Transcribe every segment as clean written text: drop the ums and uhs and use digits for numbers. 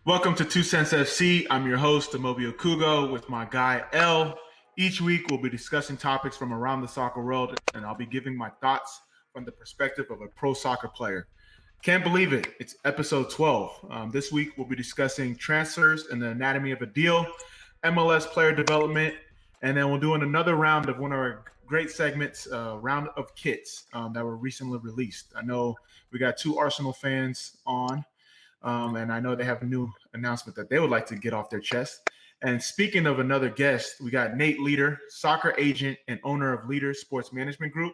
Welcome to Two Cents FC. I'm your host, Amobi Okugo, with my guy L. Each week, we'll be discussing topics from around the soccer world, and I'll be giving my thoughts from the perspective of a pro soccer player. Can't believe it. It's episode 12. This week, we'll be discussing transfers and the anatomy of a deal, MLS player development, and then we'll do another round of one of our great segments, round of kits that were recently released. I know we got two Arsenal fans on. And I know they have a new announcement that they would like to get off their chest. And speaking of another guest, we got Nate Leader, soccer agent and owner of Leader Sports Management Group.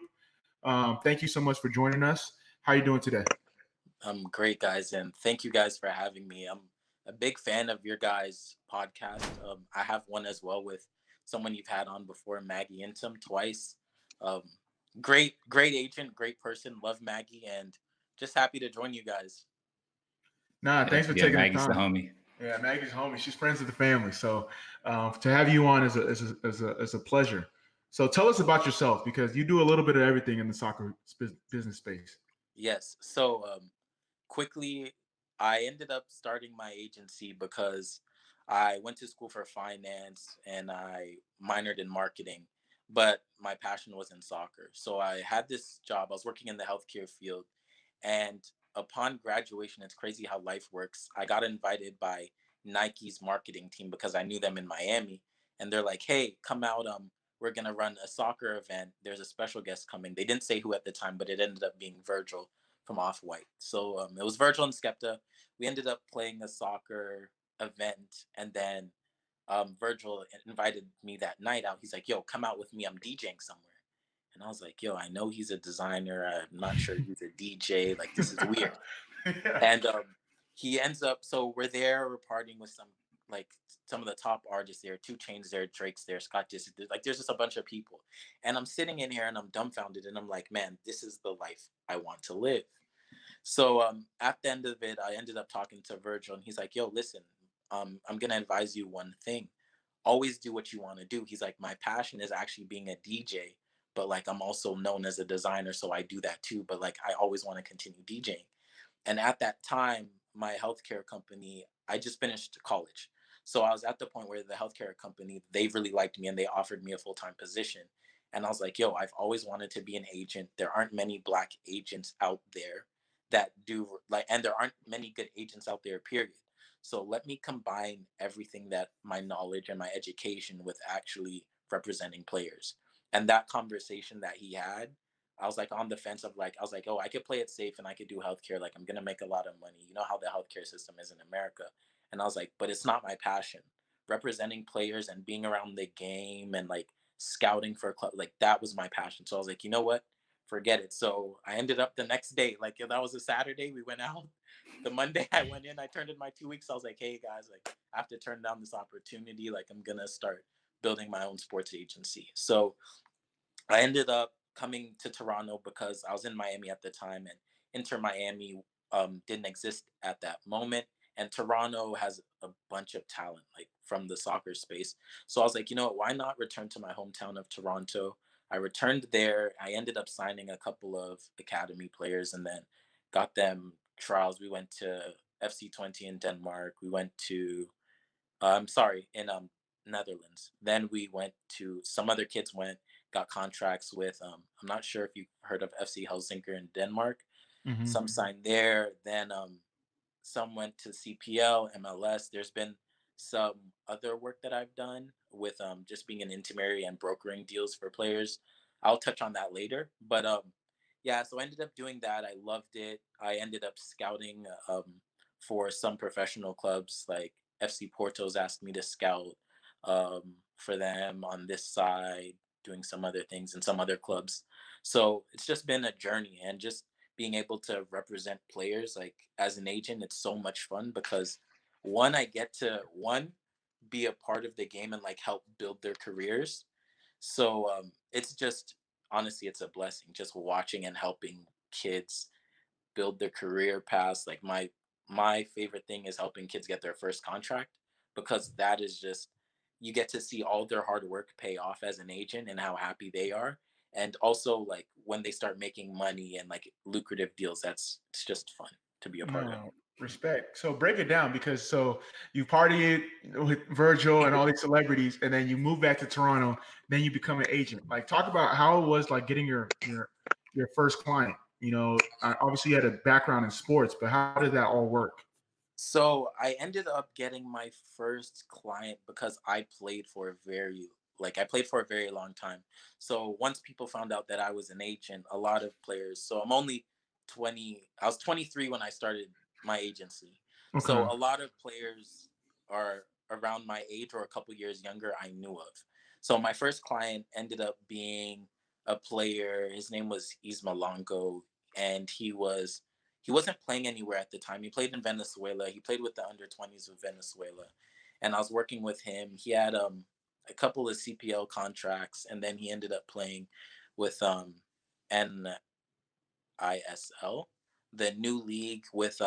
Thank you so much for joining us. How are you doing today? I'm great, guys, and thank you guys for having me. I'm a big fan of your guys' podcast. I have one as well with someone you've had on before, Maggie Intom, twice. Um, great agent, great person. Love Maggie, and just happy to join you guys. Nah, thanks for taking Maggie's the time. the homie. Yeah, Maggie's homie. She's friends with the family. So to have you on is a pleasure. So tell us about yourself, because you do a little bit of everything in the soccer business space. Yes. So quickly, I ended up starting my agency because I went to school for finance and I minored in marketing, but my passion was in soccer. So I had this job. I was working in the healthcare field, and upon graduation, it's crazy how life works. I got invited by Nike's marketing team because I knew them in Miami, and they're like, "Hey, come out. We're gonna run a soccer event. There's a special guest coming." They didn't say who at the time, but it ended up being Virgil from Off White. So it was Virgil and Skepta. We ended up playing a soccer event, and then Virgil invited me that night out. He's like, "Yo, come out with me. I'm DJing somewhere." And I was like, "Yo, I know he's a designer. I'm not sure he's a DJ. Like, this is weird." Yeah. And he ends up. So we're there. We're partying with like some of the top artists there. 2 Chainz there, Drake's there, Scott Disick. Like, there's just a bunch of people. And I'm sitting in here and I'm dumbfounded. And I'm like, man, this is the life I want to live. So at the end of it, I ended up talking to Virgil, and he's like, "Yo, listen, I'm gonna advise you one thing. Always do what you want to do." He's like, "My passion is actually being a DJ, but like I'm also known as a designer, so I do that too. But like I always want to continue DJing." And at that time, my healthcare company, I just finished college. So I was at the point where the healthcare company, they really liked me and they offered me a full-time position. And I was like, "Yo, I've always wanted to be an agent. There aren't many black agents out there that do like, and there aren't many good agents out there, period. So let me combine everything that my knowledge and my education with actually representing players." And that conversation that he had, I was like on the fence of like, I was like, "Oh, I could play it safe and I could do healthcare. Like, I'm gonna make a lot of money. You know how the healthcare system is in America." And I was like, "But it's not my passion. Representing players and being around the game and like scouting for a club, like that was my passion." So I was like, "You know what? Forget it." So I ended up the next day, like that was a Saturday. We went out. The Monday I went in, I turned in my 2 weeks. I was like, "Hey guys, like I have to turn down this opportunity. Like I'm gonna start building my own sports agency." So I ended up coming to Toronto because I was in Miami at the time, and Inter Miami didn't exist at that moment. And Toronto has a bunch of talent, like from the soccer space. So I was like, you know what, why not return to my hometown of Toronto? I returned there. I ended up signing a couple of academy players and then got them trials. We went to FC20 in Denmark. We went to, sorry, in Netherlands. Then we went to, some other kids went, got contracts with, I'm not sure if you've heard of FC Helsinki in Denmark. Mhm. Some signed there. Then some went to CPL, MLS. There's been some other work that I've done with just being an intermediary and brokering deals for players. I'll touch on that later. But yeah, so I ended up doing that. I loved it. I ended up scouting for some professional clubs, like FC Porto's asked me to scout for them on this side, doing some other things in some other clubs. So it's just been a journey, and just being able to represent players like as an agent, it's so much fun because one, I get to one be a part of the game and like help build their careers. So it's just, honestly, it's a blessing just watching and helping kids build their career paths. Like my favorite thing is helping kids get their first contract, because that is just, you get to see all their hard work pay off as an agent and how happy they are. And also like when they start making money and like lucrative deals, it's just fun to be a part of. No, respect. So break it down because so you partied with Virgil and all these celebrities, and then you move back to Toronto. Then you become an agent. Like, talk about how it was like getting your first client. Obviously you had a background in sports, but how did that all work? So I ended up getting my first client because I played for a very long time. So once people found out that I was an agent, a lot of players, so I'm only 20, I was 23 when I started my agency. So Okay. a lot of players are around my age or a couple years younger I knew of. So my first client ended up being a player. His name was Isma Longo, and he wasn't playing anywhere at the time. He played in Venezuela. He played with the under 20s of Venezuela. And I was working with him. He had a couple of CPL contracts, and then he ended up playing with NISL, the new league with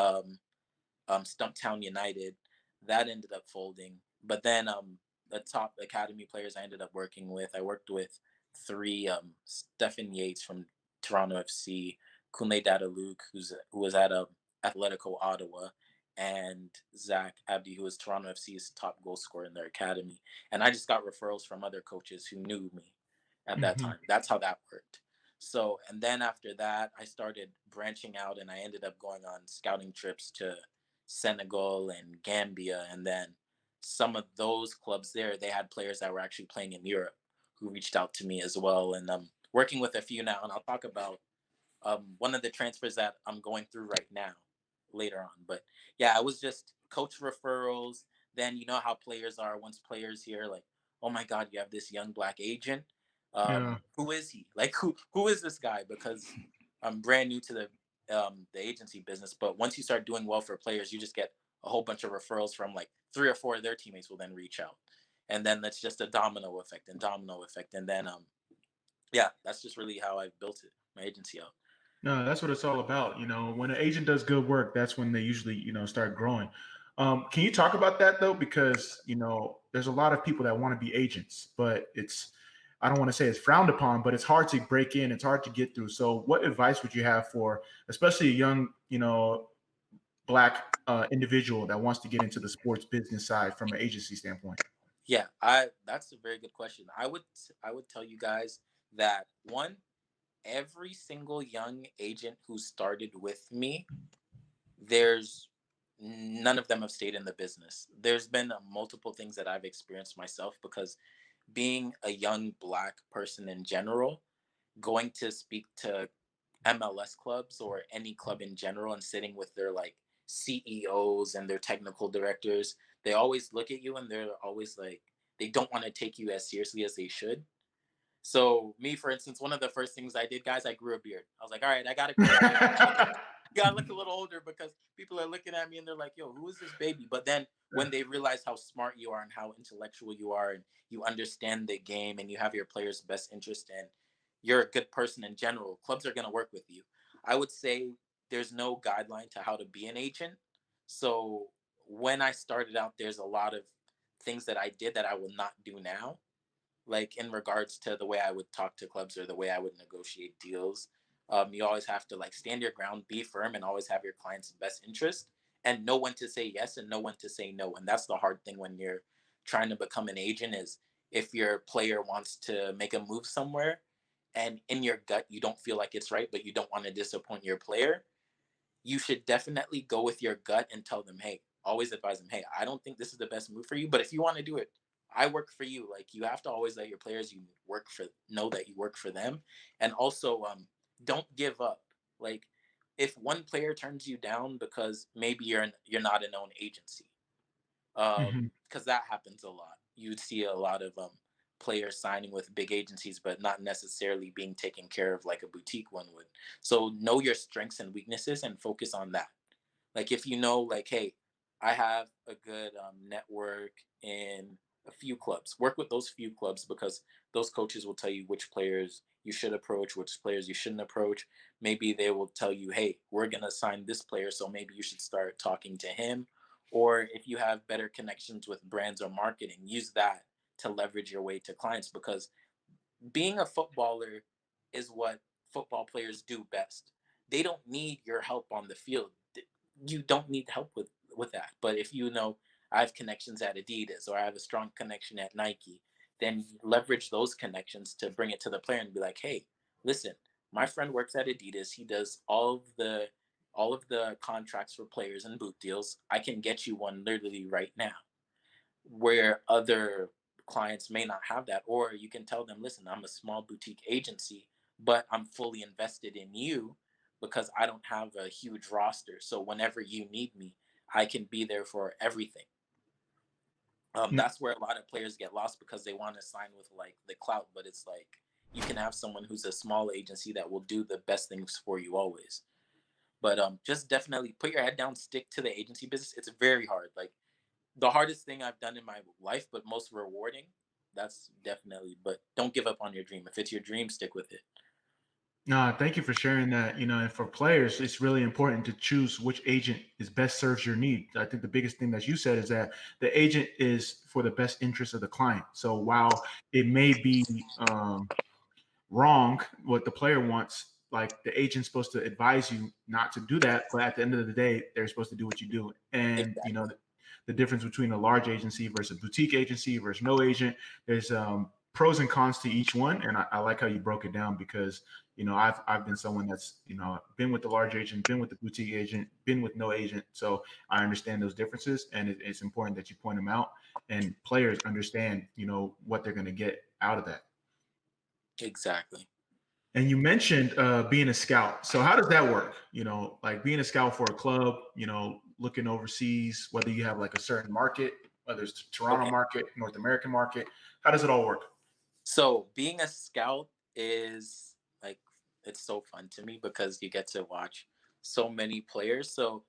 Stumptown United. That ended up folding. But then the top academy players I ended up working with, I worked with three: Stephen Yates from Toronto FC, Kunle Dadaluk, who was at Atletico Ottawa, and Zach Abdi, who was Toronto FC's top goal scorer in their academy. And I just got referrals from other coaches who knew me at that Hmm. time. That's how that worked. So, and then after that, I started branching out and I ended up going on scouting trips to Senegal and Gambia. And then some of those clubs there, they had players that were actually playing in Europe who reached out to me as well. And I'm working with a few now. And I'll talk about one of the transfers that I'm going through right now later on. But yeah, it was just coach referrals. Then you know how players are. Once players hear like, "Oh my God, you have this young black agent. Yeah. Who is he? Like, who is this guy?" Because I'm brand new to the agency business. But once you start doing well for players, you just get a whole bunch of referrals from like three or four of their teammates will then reach out, and then that's just a domino effect, and then yeah, that's just really how I've built it, my agency out. No, that's what it's all about. When an agent does good work, that's when they usually, start growing. Can you talk about that though? Because, there's a lot of people that want to be agents, but I don't want to say it's frowned upon, but it's hard to break in. It's hard to get through. So what advice would you have for, especially a young, black individual that wants to get into the sports business side from an agency standpoint? Yeah, I that's a very good question. I would tell you guys that one, every single young agent who started with me, there's none of them have stayed in the business. There's been multiple things that I've experienced myself because being a young black person in general, going to speak to MLS clubs or any club in general and sitting with their like CEOs and their technical directors, they always look at you and they're always like they don't want to take you as seriously as they should. So me, for instance, one of the first things I did, guys, I grew a beard. I was like, all right, I gotta grow a beard. Gotta look a little older because people are looking at me and they're like, yo, who is this baby? But then when they realize how smart you are and how intellectual you are and you understand the game and you have your players' best interest and you're a good person in general, clubs are gonna work with you. I would say there's no guideline to how to be an agent. So when I started out, there's a lot of things that I did that I will not do now, like in regards to the way I would talk to clubs or the way I would negotiate deals. You always have to like stand your ground, be firm, and always have your client's best interest, and know when to say yes and know when to say no. And that's the hard thing when you're trying to become an agent is if your player wants to make a move somewhere, and in your gut you don't feel like it's right, but you don't want to disappoint your player, you should definitely go with your gut and tell them, hey, always advise them, hey, I don't think this is the best move for you, but if you want to do it, I work for you. Like you have to always let your players you work for know that you work for them, and also don't give up. Like if one player turns you down because maybe you're not a known agency, Mhm. because that happens a lot. You would see a lot of players signing with big agencies, but not necessarily being taken care of like a boutique one would. So know your strengths and weaknesses and focus on that. Like if you know, like, hey, I have a good network in a few clubs. Work with those few clubs because those coaches will tell you which players you should approach, which players you shouldn't approach. Maybe they will tell you, hey, we're gonna sign this player, so maybe you should start talking to him. Or if you have better connections with brands or marketing, use that to leverage your way to clients because being a footballer is what football players do best. They don't need your help on the field. You don't need help with that. But if you know I have connections at Adidas or I have a strong connection at Nike, then you leverage those connections to bring it to the player and be like, "Hey, listen, my friend works at Adidas. He does all of the contracts for players and boot deals. I can get you one literally right now." Where other clients may not have that, or you can tell them, listen, I'm a small boutique agency, but I'm fully invested in you because I don't have a huge roster, so whenever you need me, I can be there for everything. N- That's where a lot of players get lost because they want to sign with like the clout, but it's like you can have someone who's a small agency that will do the best things for you always. But just definitely put your head down, stick to the agency business. It's very hard, like the hardest thing I've done in my life, but most rewarding. That's definitely. But don't give up on your dream. If it's your dream, stick with it. No, thank you for sharing that. And for players, it's really important to choose which agent is best serves your need. I think the biggest thing that you said is that the agent is for the best interest of the client. So while it may be wrong what the player wants, like the agent's supposed to advise you not to do that, but at the end of the day they're supposed to do what you do. And Exactly. the difference between a large agency versus a boutique agency versus no agent, there's pros and cons to each one. And I like how you broke it down because I've been someone that's been with the large agent, been with the boutique agent, been with no agent, so I understand those differences. And it's important that you point them out and players understand what they're going to get out of that. Exactly. And you mentioned being a scout. So how does that work? Like being a scout for a club, looking overseas, whether you have like a certain market, whether it's Toronto Okay. market, North American market, how does it all work? So being a scout is like it's so fun to me because you get to watch so many players. So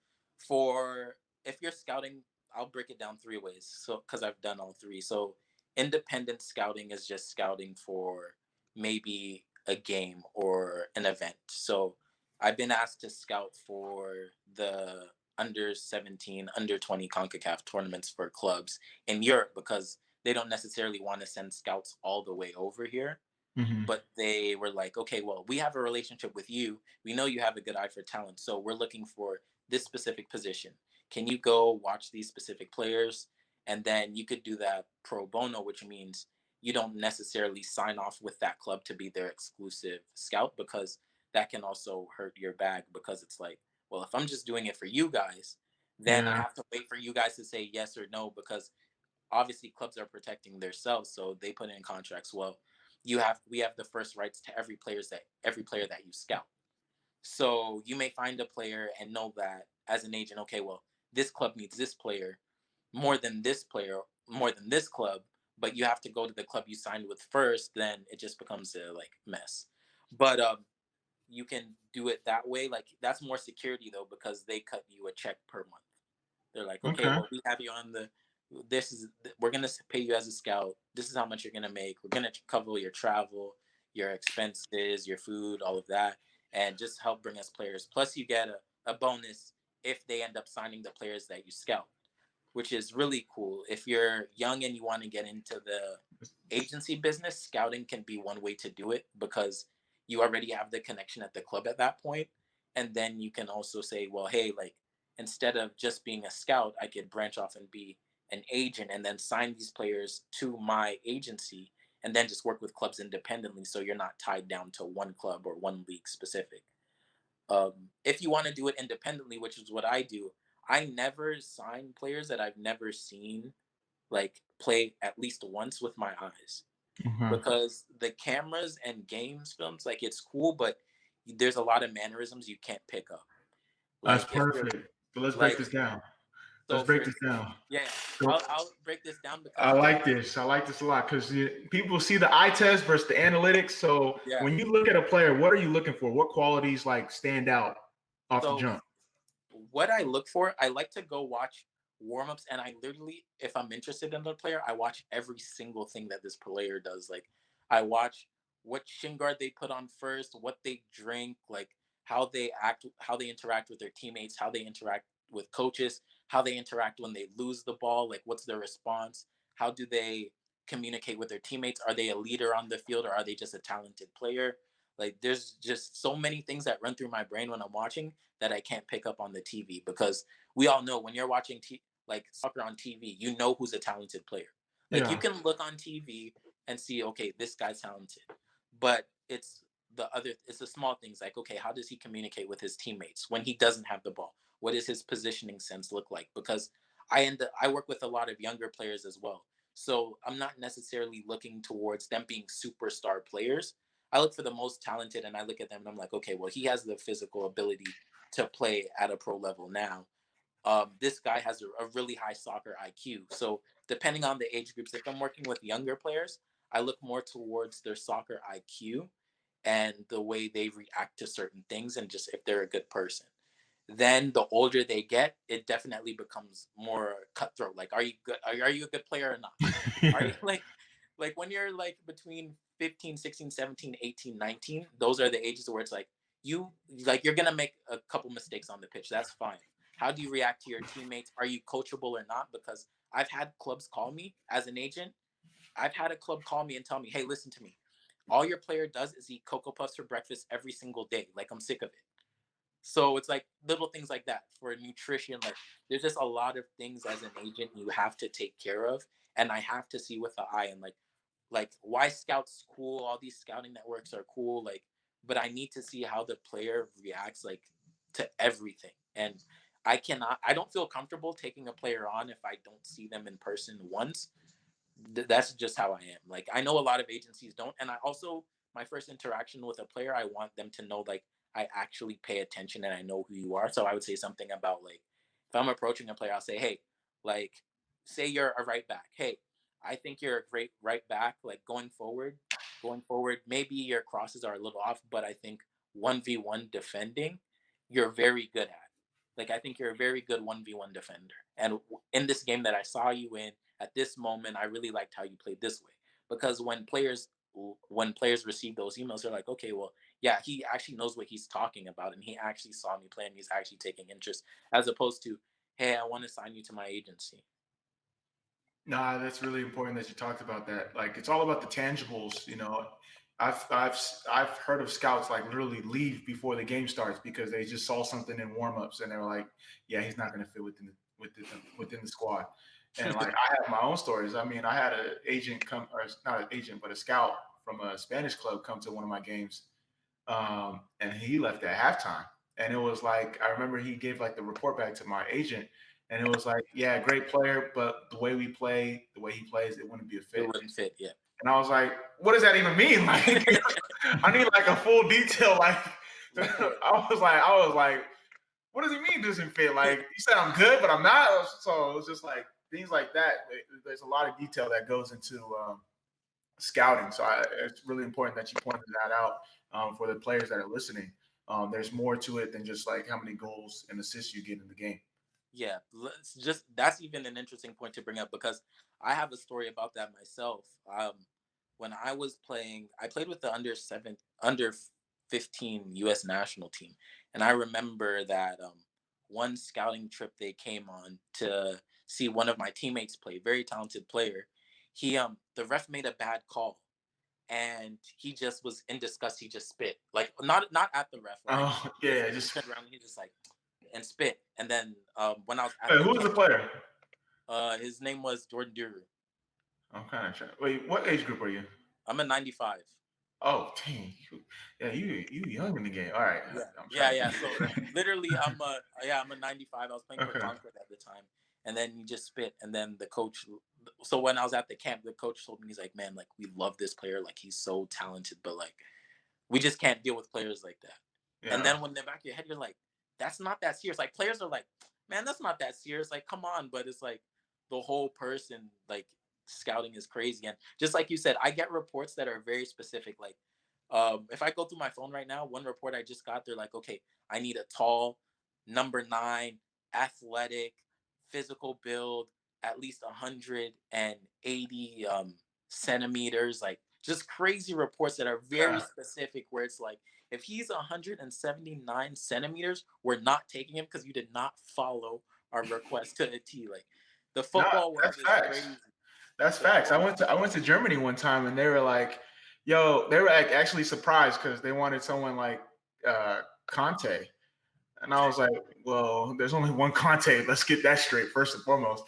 for if you're scouting, I'll break it down three ways. So because I've done all three. So independent scouting is just scouting for maybe a game or an event. So I've been asked to scout for the under 17, under 20 CONCACAF tournaments for clubs in Europe because they don't necessarily want to send scouts all the way over here, Hmm. but they were like, okay, well, we have a relationship with you. We know you have a good eye for talent. So we're looking for this specific position. Can you go watch these specific players? And then you could do that pro bono, which means you don't necessarily sign off with that club to be their exclusive scout because that can also hurt your bag because it's like, well, if I'm just doing it for you guys, then I Yeah. have to wait for you guys to say yes or no because obviously clubs are protecting themselves, so they put in contracts. Well, we have the first rights to every player that you scout. So you may find a player and know that as an agent, okay, well, this club needs this player more than this player, more than this club, but you have to go to the club you signed with first, then it just becomes a like mess. But you can do it that way. Like that's more security though, because they cut you a check per month. They're like, okay, Okay. well, we have you on the. This is we're gonna pay you as a scout. This is how much you're gonna make. We're gonna cover your travel, your expenses, your food, all of that, and just help bring us players. Plus, you get a bonus if they end up signing the players that you scout, which is really cool. If you're young and you want to get into the agency business, scouting can be one way to do it because you already have the connection at the club at that point. And then you can also say, well, hey, like instead of just being a scout, I could branch off and be an agent and then sign these players to my agency and then just work with clubs independently so you're not tied down to one club or one league specific. If you want to do it independently, which is what I do, I never sign players that I've never seen like play at least once with my eyes Okay. because the cameras and games films like it's cool, but there's a lot of mannerisms you can't pick up. That's Like if you're perfect. So let's break like this down. Let's so for break this down. yeah, yeah. So I'll break this down I because like this. I like this a lot because people see the eye test versus the analytics. So yeah. when you look at a player, what are you looking for? What qualities like stand out off the So jump? what I look for, I like to go watch warm-ups and I literally, if I'm interested in the player, I watch every single thing that this player does. Like I watch what shin guard they put on first, what they drink, like how they act, how they interact with their teammates, how they interact with coaches, how they interact when they lose the ball, like what's their response, how do they communicate with their teammates? Are they a leader on the field or are they just a talented player? Like there's just so many things that run through my brain when I'm watching that I can't pick up on the TV, because we all know when you're watching like soccer on TV, you know who's a talented player. Like you Yeah. can look on TV and see, okay, this guy's talented, but it's the small things like, okay, how does he communicate with his teammates when he doesn't have the ball? What does his positioning sense look like? Because I work with a lot of younger players as well, so I'm not necessarily looking towards them being superstar players. I look for the most talented, and I look at them and I'm like, okay, well, he has the physical ability to play at a pro level now. This guy has a really high soccer IQ. So depending on the age groups, if I'm working with younger players, I look more towards their soccer IQ and the way they react to certain things, and just if they're a good person. Then the older they get, it definitely becomes more cutthroat. Like, are you good? Are you a good player or not? Are Yeah. you like when you're like between 15, 16, 17, 18, 19, those are the ages where it's like you like you're gonna make a couple mistakes on the pitch. That's fine. How do you react to your teammates? Are you coachable or not? Because I've had clubs call me as an agent. I've had a club call me and tell me, hey, listen to me. All your player does is eat Cocoa Puffs for breakfast every single day. Like, I'm sick of it. So it's like little things like that for nutrition. Like there's just a lot of things as an agent you have to take care of, and I have to see with the eye, and like why scouts cool, all these scouting networks are cool, like, but I need to see how the player reacts, like, to everything. And I don't feel comfortable taking a player on if I don't see them in person once. That's just how I am. Like I know a lot of agencies don't, and I also, my first interaction with a player, I want them to know like I actually pay attention and I know who you are. So I would say something about like if I'm approaching a player, I'll say, hey, like say you're a right back. Hey, I think you're a great right back. Like going forward, maybe your crosses are a little off, but I think 1v1 defending, you're very good at. Like I think you're a very good 1v1 defender. And in this game that I saw you in, at this moment, I really liked how you played this way. Because when players receive those emails, they're like, okay, well, yeah, he actually knows what he's talking about, and he actually saw me play, and he's actually taking interest, as opposed to, hey, I want to sign you to my agency. Nah, that's really important that you talked about that. Like, it's all about the tangibles. I've heard of scouts like literally leave before the game starts because they just saw something in warmups and they're like, "Yeah, he's not going to fit within the squad." And like, I have my own stories. I mean, I had an agent come, or not an agent, but a scout from a Spanish club come to one of my games, and he left at halftime. And it was like I remember he gave like the report back to my agent, and it was like, yeah, great player, but the way we play, the way he plays, it wouldn't be a It fit. wouldn't fit yet. And I was like, what does that even mean? Like, I need like a full detail. Like, I was like, what does he mean doesn't fit? Like, you said I'm good, but I'm not. So it was just like things like that. There's a lot of detail that goes into scouting. So it's really important that you pointed that out for the players that are listening. There's more to it than just like how many goals and assists you get in the game. Yeah, just that's even an interesting point to bring up, because I have a story about that myself. When I was playing, I played with the under 15 U.S. national team, and I remember that one scouting trip they came on to see one of my teammates play, very talented player. The ref made a bad call, and he just was in disgust. He just spit, like not at the ref, like Oh just yeah, he just turned around and he just like and spit. And then when I was at wait, the who was the camp, player? his name was Jordan Duru. I'm kind of trying. Wait, what age group are you? I'm a 95. Oh, dang, yeah, you young in the game. All right, Yeah, I'm yeah, trying to yeah. So think. literally, I'm a 95. I was playing for Okay. Concord at the time, and then he just spit. And then the coach. So when I was at the camp, the coach told me, he's like, "Man, like we love this player. Like he's so talented, but like we just can't deal with players like that." And Yeah. then when in the back of your head, you're like, "That's not that serious." Like players are like, "Man, that's not that serious." Like, come on. But it's like the whole person, like scouting is crazy. And just like you said, I get reports that are very specific. Like, if I go through my phone right now, one report I just got, they're like, okay, I need a tall, number 9, athletic, physical build, at least 180 centimeters, like just crazy reports that are very Yeah. specific, where it's like, if he's 179 centimeters, we're not taking him because you did not follow our request to a T. Like the No, football world that's is facts. crazy. That's The facts. football I went to Germany one time and they were like, Yo, they were actually surprised because they wanted someone like uh, Conte. And I was like, well, there's only one Conte. Let's get that straight first and foremost.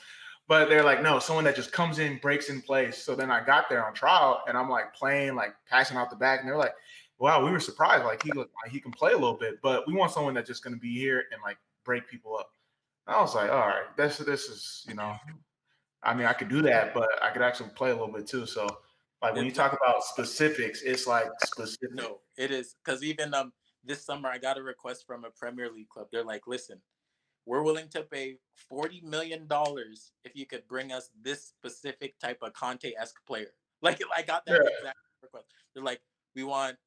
But they're like, no, someone that just comes in, breaks in place. So then I got there on trial and I'm like playing, like passing out the back. And they're like, wow, we were surprised. Like he can play a little bit, but we want someone that's just gonna be here and like break people up. And I was like, all right, this is, I mean, I could do that, but I could actually play a little bit too. So like when you It's talk about specifics, it's like specific. no, it is because even this summer I got a request from a Premier League club. They're like, listen, we're willing to pay $40 million if you could bring us this specific type of Conte-esque player. Like I got that Yeah. exact request. They're like, we want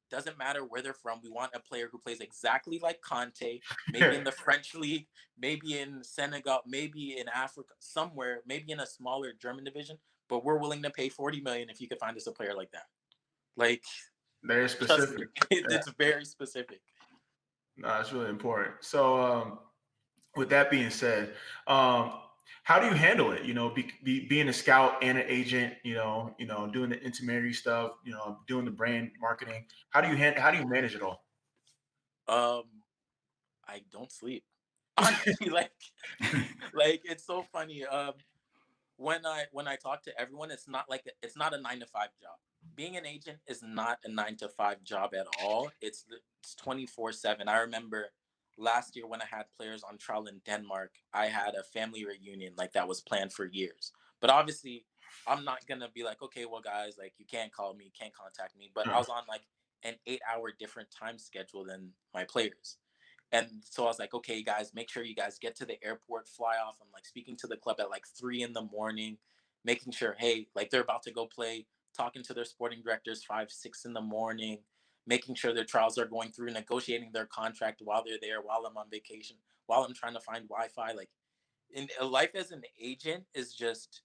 doesn't matter where they're from. We want a player who plays exactly like Conte, maybe in the French league, maybe in Senegal, maybe in Africa, somewhere, maybe in a smaller German division. But we're willing to pay 40 million if you could find us a player like that. Like, Very trust me, specific. Yeah. it's very specific. No, it's really important. So, with that being said, how do you handle it? Being a scout and an agent. Doing the intermediary stuff. Doing the brand marketing. How do you manage it all? Um, I don't sleep. Honestly, like it's so funny. When I talk to everyone, it's not a 9 to 5 job. Being an agent is not a 9 to 5 job at all. It's 24/7. I remember last year when I had players on trial in Denmark, I had a family reunion like that was planned for years. But obviously, I'm not gonna be like, okay, well, guys, like you can't call me, you can't contact me. But I Uh, was on like an 8 hour different time schedule than my players. And so I was like, okay, guys, make sure you guys get to the airport, fly off. I'm like speaking to the club at like 3 in the morning, making sure, hey, like they're about to go play, talking to their sporting directors 5, 6 in the morning, making sure their trials are going through, negotiating their contract while they're there, while I'm on vacation, while I'm trying to find Wi-Fi. Like in life as an agent is just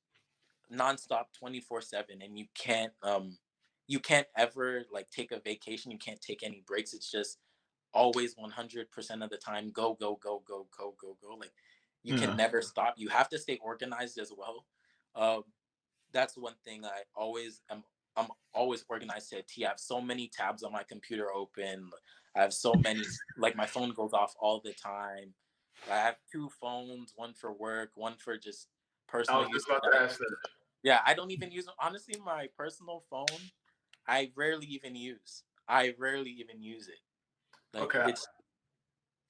nonstop 24/7, and you can't ever like take a vacation. You can't take any breaks. It's just always 100% of the time go go go go go go go. Like you can yeah. never stop. You have to stay organized as well. um that's one thing I'm always organized to a T. I have so many tabs on my computer open. I have so many, like my phone goes off all the time. I have two phones, one for work, one for just I personal was use. just about to ask that. Yeah, I don't even use, honestly, my personal phone. I rarely even use it. Like Okay.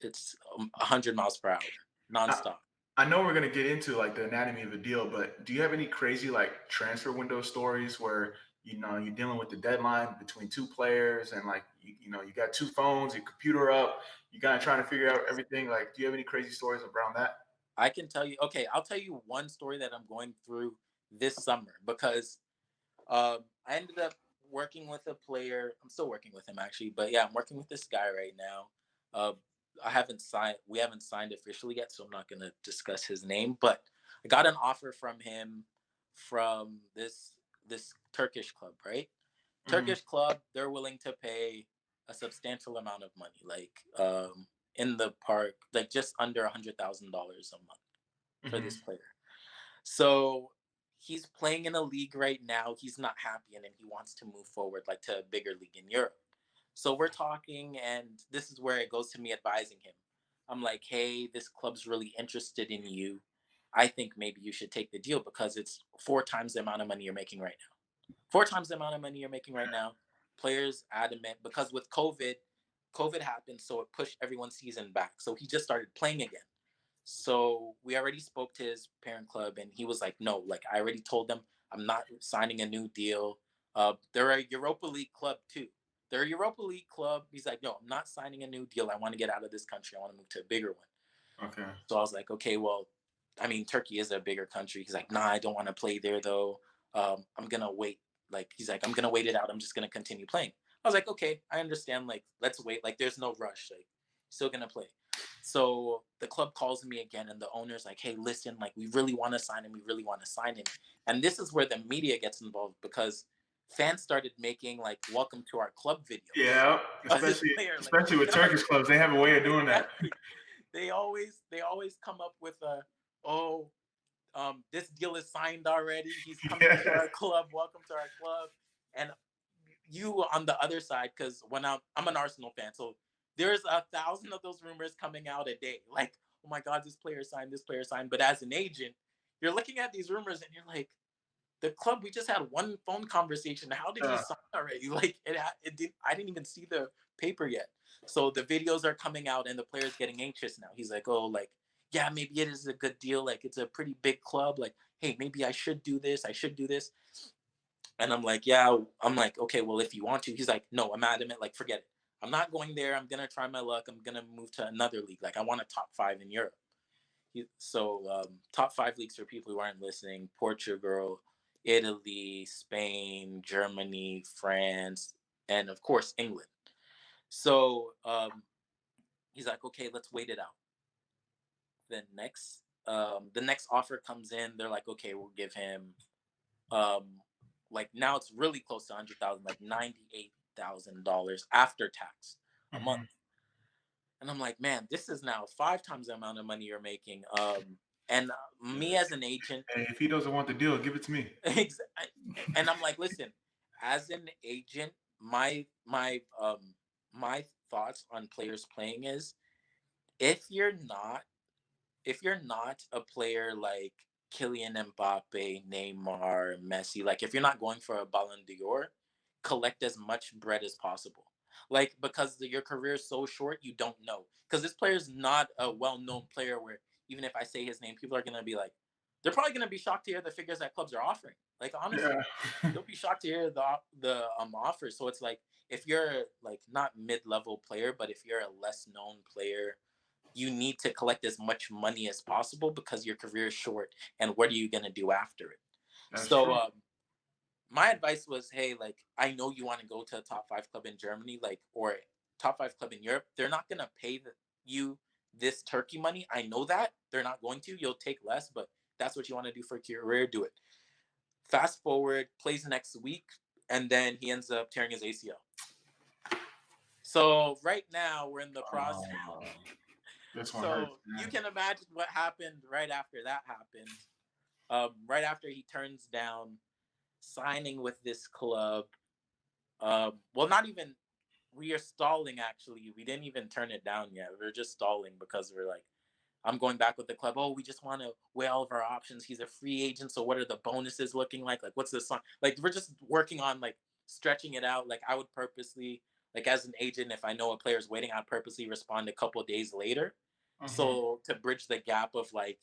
it's 100 miles per hour I, nonstop. I know we're gonna get into like the anatomy of a deal, but do you have any crazy like transfer window stories where you're dealing with the deadline between two players and like you got two phones, your computer up, you kind of trying to figure out everything. Like, do you have any crazy stories around that? I can tell you, okay, I'll tell you one story that I'm going through this summer because I ended up working with a player. I'm still working with him actually, but yeah, I'm working with this guy right now. Uh, we haven't signed officially yet, so I'm not going to discuss his name, but I got an offer from him from this Turkish club, right? Hmm. Turkish club, they're willing to pay a substantial amount of money, like in the park, like just under $100,000 a month for this Hmm. player. So he's playing in a league right now he's not happy in, and he wants to move forward like to a bigger league in Europe. So we're talking, and this is where it goes to me advising him. I'm like, hey, this club's really interested in you. I think maybe you should take the deal because it's 4 times the amount of money you're making right now. 4 times the amount of money you're making right now. Players adamant because with COVID happened, so it pushed everyone's season back. So he just started playing again. So we already spoke to his parent club, and he was like, "No, like I already told them, I'm not signing a new deal. They're a Europa League club too. They're a Europa League club." He's like, "No, I'm not signing a new deal. I want to get out of this country. I want to move to a bigger one." Okay. So I was like, "Okay, well, I mean, Turkey is a bigger country." He's like, "Nah, I don't want to play there though. I'm gonna wait." Like he's like, "I'm gonna wait it out. I'm just gonna continue playing." I was like, "Okay, I understand. Like, let's wait. Like, there's no rush. Like, still gonna play." So the club calls me again, and the owner's like, "Hey, listen, like, we really want to sign him. We really want to sign him." And this is where the media gets involved because fans started making like "Welcome to our club" videos Yeah, of this especially player. Like, especially with Turkish clubs, they have a way of doing that. exactly. They always come up with a, oh, this deal is signed already. He's coming to Yeah. our club. Welcome to our club. And you on the other side, because when I'm an Arsenal fan, so there's 1,000 of those rumors coming out a day. Like, oh my God, this player signed, this player signed. But as an agent, you're looking at these rumors and you're like, the club, we just had one phone conversation. How did you sign already? Like I didn't even see the paper yet. So the videos are coming out and the player's getting anxious now. He's like, oh, like, yeah, maybe it is a good deal. Like it's a pretty big club. Like, hey, maybe I should do this. I should do this. And I'm like, yeah. I'm like, okay, well, if you want to. He's like, no, I'm adamant. Like, forget it. I'm not going there. I'm gonna try my luck. I'm gonna move to another league. Like, I want a top 5 in Europe. So top 5 leagues for people who aren't listening: Portugal, Italy, Spain, Germany, France, and of course England. So he's like, okay, let's wait it out. The next offer comes in. They're like, okay, we'll give him like now it's really close to 100,000, like $98,000 after tax a month. And I'm like, man, this is now 5 times the amount of money you're making. And me as an agent, hey, if he doesn't want the deal, give it to me. And I'm like, listen, as an agent, my thoughts on players playing is, if you're not a player like Kylian Mbappe, Neymar, Messi, like if you're not going for a Ballon d'Or, collect as much bread as possible. Like, because your career is so short, you don't know. Because this player is not a well-known player where even if I say his name, people are going to be like, they're probably going to be shocked to hear the figures that clubs are offering. Like, honestly, they'll be shocked to hear the offers. So it's like, if you're like not mid-level player, but if you're a less known player, you need to collect as much money as possible because your career is short. And what are you going to do after it? That's so my advice was, hey, like, I know you want to go to a top 5 club in Germany, like, or top 5 club in Europe. They're not going to pay you this turkey money. I know that they're not going to. You'll take less, but that's what you want to do for your career. Do it. Fast forward, plays next week, and then he ends up tearing his ACL. So right now we're in the process. So you can imagine what happened right after that happened. Right after he turns down signing with this club. Well, not even, we are stalling actually. We didn't even turn it down yet. We're just stalling because we're like, I'm going back with the club. Oh, we just want to weigh all of our options. He's a free agent. So what are the bonuses looking like? Like, what's this song? Like, we're just working on like stretching it out. Like, I would purposely, like as an agent, if I know a player's waiting, I'd purposely respond a couple of days later. So to bridge the gap of like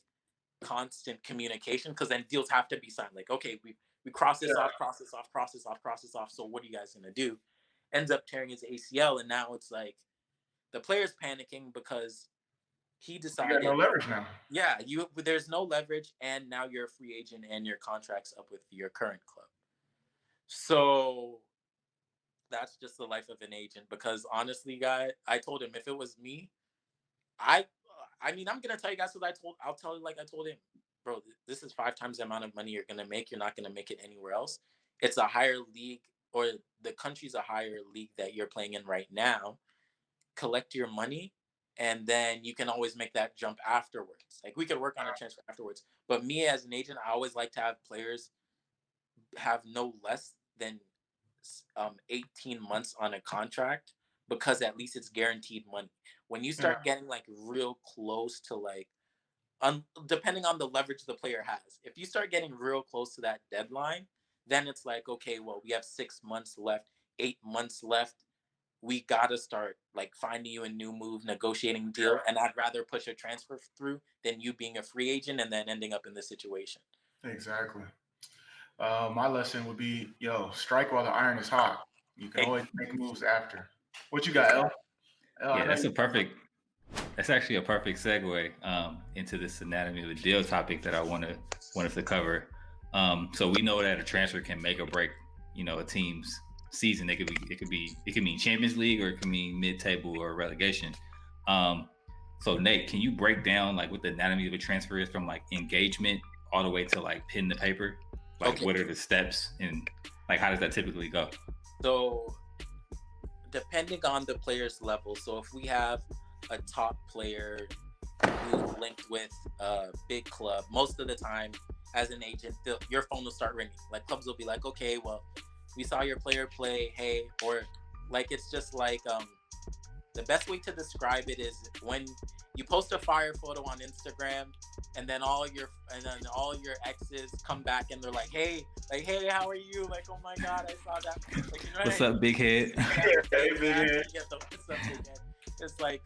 constant communication, because then deals have to be signed. Like, okay, we cross this off, cross this off, cross this off, cross this off. So what are you guys gonna do? Ends up tearing his ACL, and now it's like the player's panicking because he decided. You got no leverage now. Yeah, there's no leverage, and now you're a free agent, and your contract's up with your current club. So that's just the life of an agent. Because honestly, guy, I told him if it was me, I mean, I'm gonna tell you guys what I'll tell you like I told him, bro, this is 5 times the amount of money you're gonna make. You're not gonna make it anywhere else. It's a higher league, or the country's a higher league that you're playing in right now. Collect your money, and then you can always make that jump afterwards. Like, we could work on a transfer afterwards. But me as an agent, I always like to have players have no less than 18 months on a contract, because at least it's guaranteed money. When you start getting like real close to like, depending on the leverage the player has, if you start getting real close to that deadline, then it's like, okay, well, we have 6 months left, 8 months left. We got to start like finding you a new move, negotiating deal. And I'd rather push a transfer through than you being a free agent and then ending up in this situation. Exactly. My lesson would be, strike while the iron is hot. You can always make moves after. What you got, El? Yeah, that's actually a perfect segue into this anatomy of the deal topic that I wanted to cover. So we know that a transfer can make or break, a team's season. It could mean Champions League, or it could mean mid-table or relegation. So Nate, can you break down like what the anatomy of a transfer is, from like engagement all the way to like pen to paper? Like, what are the steps, and like how does that typically go? So depending on the player's level, so if we have a top player who's linked with a big club, most of the time as an agent, your phone will start ringing. Like, clubs will be like, okay, well, we saw your player play, hey, or like it's just like the best way to describe it is when you post a fire photo on Instagram and then all your exes come back and they're like hey, how are you? Like, oh my god, I saw that. Like, you know What's what I up, big head? mean? Hey, big head. Yeah, what's up, big head? It's like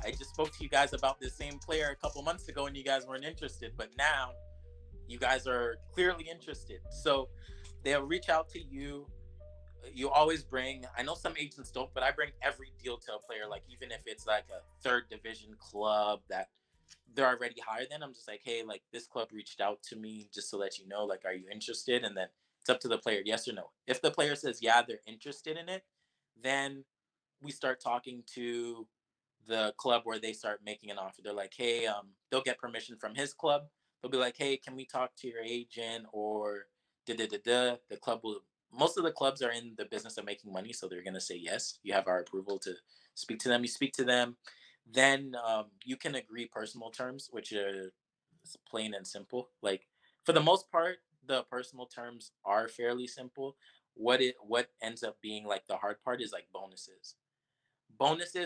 I just spoke to you guys about the same player a couple months ago and you guys weren't interested, but now you guys are clearly interested. So they'll reach out to you. You always bring, I know some agents don't, but I bring every deal to a player. Like, even if it's like a third division club that they're already higher than, I'm just like, hey, like this club reached out to me just to let you know, like, are you interested? And then it's up to the player, yes or no. If the player says, yeah, they're interested in it, then we start talking to the club where they start making an offer. They're like, hey, they'll get permission from his club. They'll be like, hey, can we talk to your agent or da da da da. The club will. Most of the clubs are in the business of making money, so they're gonna say yes. You have our approval to speak to them. You speak to them, then you can agree personal terms, which are plain and simple. Like for the most part, the personal terms are fairly simple. What ends up being like the hard part is like bonuses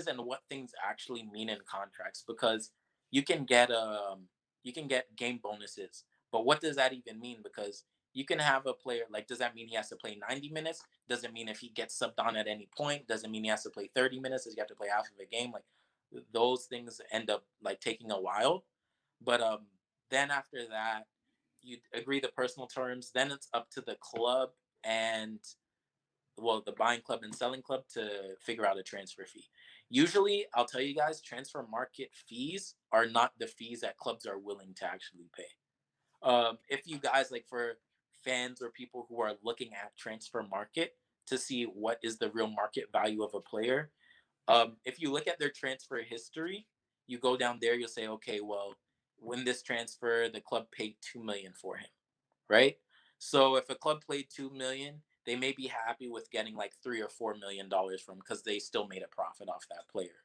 and what things actually mean in contracts because you can get you can get game bonuses, but what does that even mean? Because you can have a player like, does that mean he has to play 90 minutes? Does it mean if he gets subbed on at any point? Does it mean he has to play 30 minutes? Does he have to play half of a game? Like those things end up like taking a while, but then after that you agree the personal terms, then it's up to the club and well, the buying club and selling club to figure out a transfer fee. Usually, I'll tell you guys, transfer market fees are not the fees that clubs are willing to actually pay. If you guys like for fans or people who are looking at transfer market to see what is the real market value of a player, if you look at their transfer history, you go down there, you'll say, okay, well, when this transfer, the club paid 2 million for him, right? So if a club played 2 million, they may be happy with getting like $3 or $4 million from because they still made a profit off that player.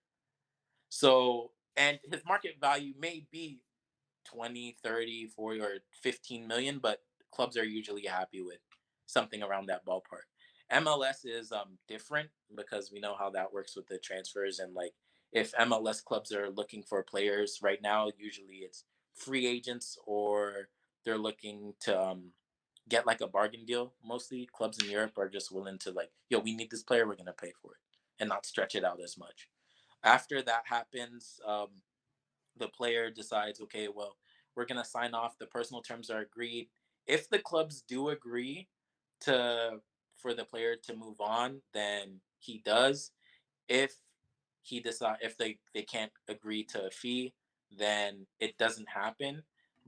So and his market value may be 20, 30, 40, or 15 million, but clubs are usually happy with something around that ballpark. MLS is different because we know how that works with the transfers and like if MLS clubs are looking for players right now, usually it's free agents or they're looking to get like a bargain deal. Mostly clubs in Europe are just willing to like, yo, we need this player, we're gonna pay for it, and not stretch it out as much. After that happens, the player decides, okay, well, we're gonna sign off. The personal terms are agreed. If the clubs do agree to for the player to move on, then he does. If if they can't agree to a fee, then it doesn't happen.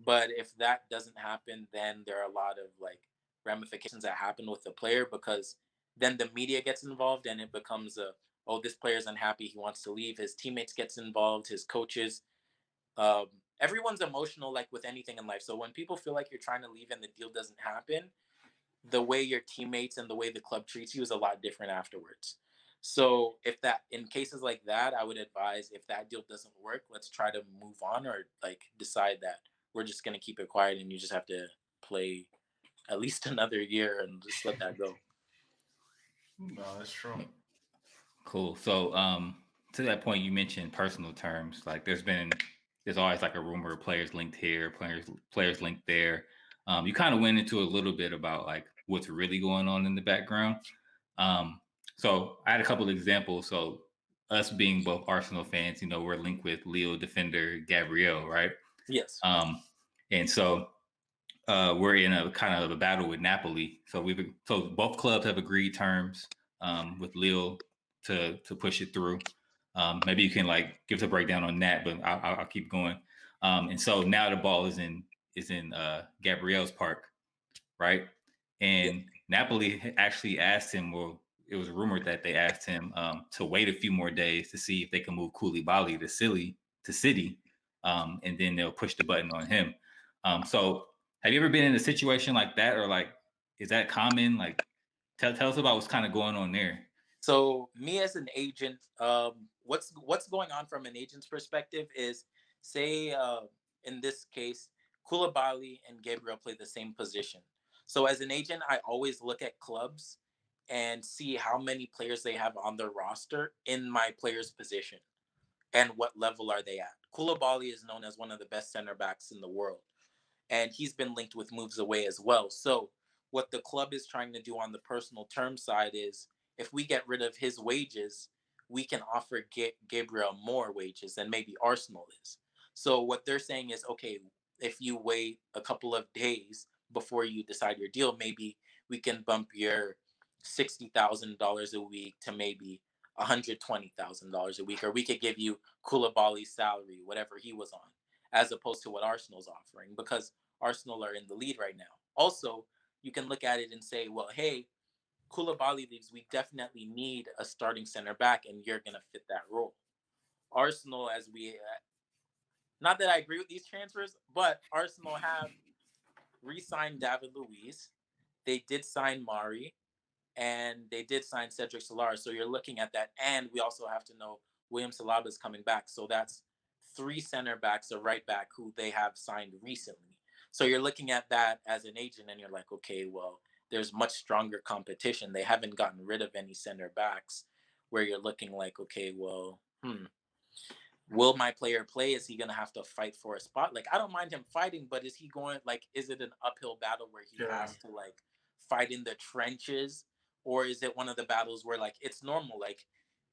But if that doesn't happen, then there are a lot of like ramifications that happen with the player because then the media gets involved and it becomes a, oh, this player's unhappy, he wants to leave. His teammates gets involved, his coaches, um, everyone's emotional like with anything in life. So when people feel like you're trying to leave and the deal doesn't happen, the way your teammates and the way the club treats you is a lot different afterwards. So if that in cases like that, I would advise if that deal doesn't work, let's try to move on or like decide that we're just gonna keep it quiet and you just have to play at least another year and just let that go. No, that's true. Cool. So, to that point, you mentioned personal terms. Like, there's always like a rumor of players linked here, players linked there. You kind of went into a little bit about like what's really going on in the background. Um, so I had a couple of examples. So us being both Arsenal fans, we're linked with Leo defender Gabriel, right? Yes. Um, and so we're in a kind of a battle with Napoli. So both clubs have agreed terms with Lille to push it through. Maybe you can like give us a breakdown on that, but I'll keep going. And so now the ball is in Gabriel's park, right? And Napoli actually asked him. Well, it was rumored that they asked him to wait a few more days to see if they can move Koulibaly to City, and then they'll push the button on him. So have you ever been in a situation like that, or like, is that common? Like, tell us about what's kind of going on there. So me as an agent, what's going on from an agent's perspective is, say in this case, Koulibaly and Gabriel play the same position. So as an agent, I always look at clubs and see how many players they have on their roster in my player's position and what level are they at. Koulibaly is known as one of the best center backs in the world, and he's been linked with moves away as well. So what the club is trying to do on the personal term side is, if we get rid of his wages, we can offer Gabriel more wages than maybe Arsenal is. So what they're saying is, okay, if you wait a couple of days before you decide your deal, maybe we can bump your $60,000 a week to maybe $120,000 a week, or we could give you Koulibaly's salary, whatever he was on, as opposed to what Arsenal's offering, because Arsenal are in the lead right now. Also, you can look at it and say, well, hey, Koulibaly leaves, we definitely need a starting center back, and you're going to fit that role. Arsenal, as we, not that I agree with these transfers, but Arsenal have re-signed David Luiz. They did sign Mari, and they did sign Cedric Solar. So you're looking at that. And we also have to know William Saliba is coming back. So that's 3 center backs, a right back who they have signed recently. So you're looking at that as an agent and you're like, okay, well, there's much stronger competition. They haven't gotten rid of any center backs, where you're looking like, okay, well, will my player play? Is he going to have to fight for a spot? Like, I don't mind him fighting, but is he going, like, is it an uphill battle where he has to, like, fight in the trenches? Or is it one of the battles where, like, it's normal, like,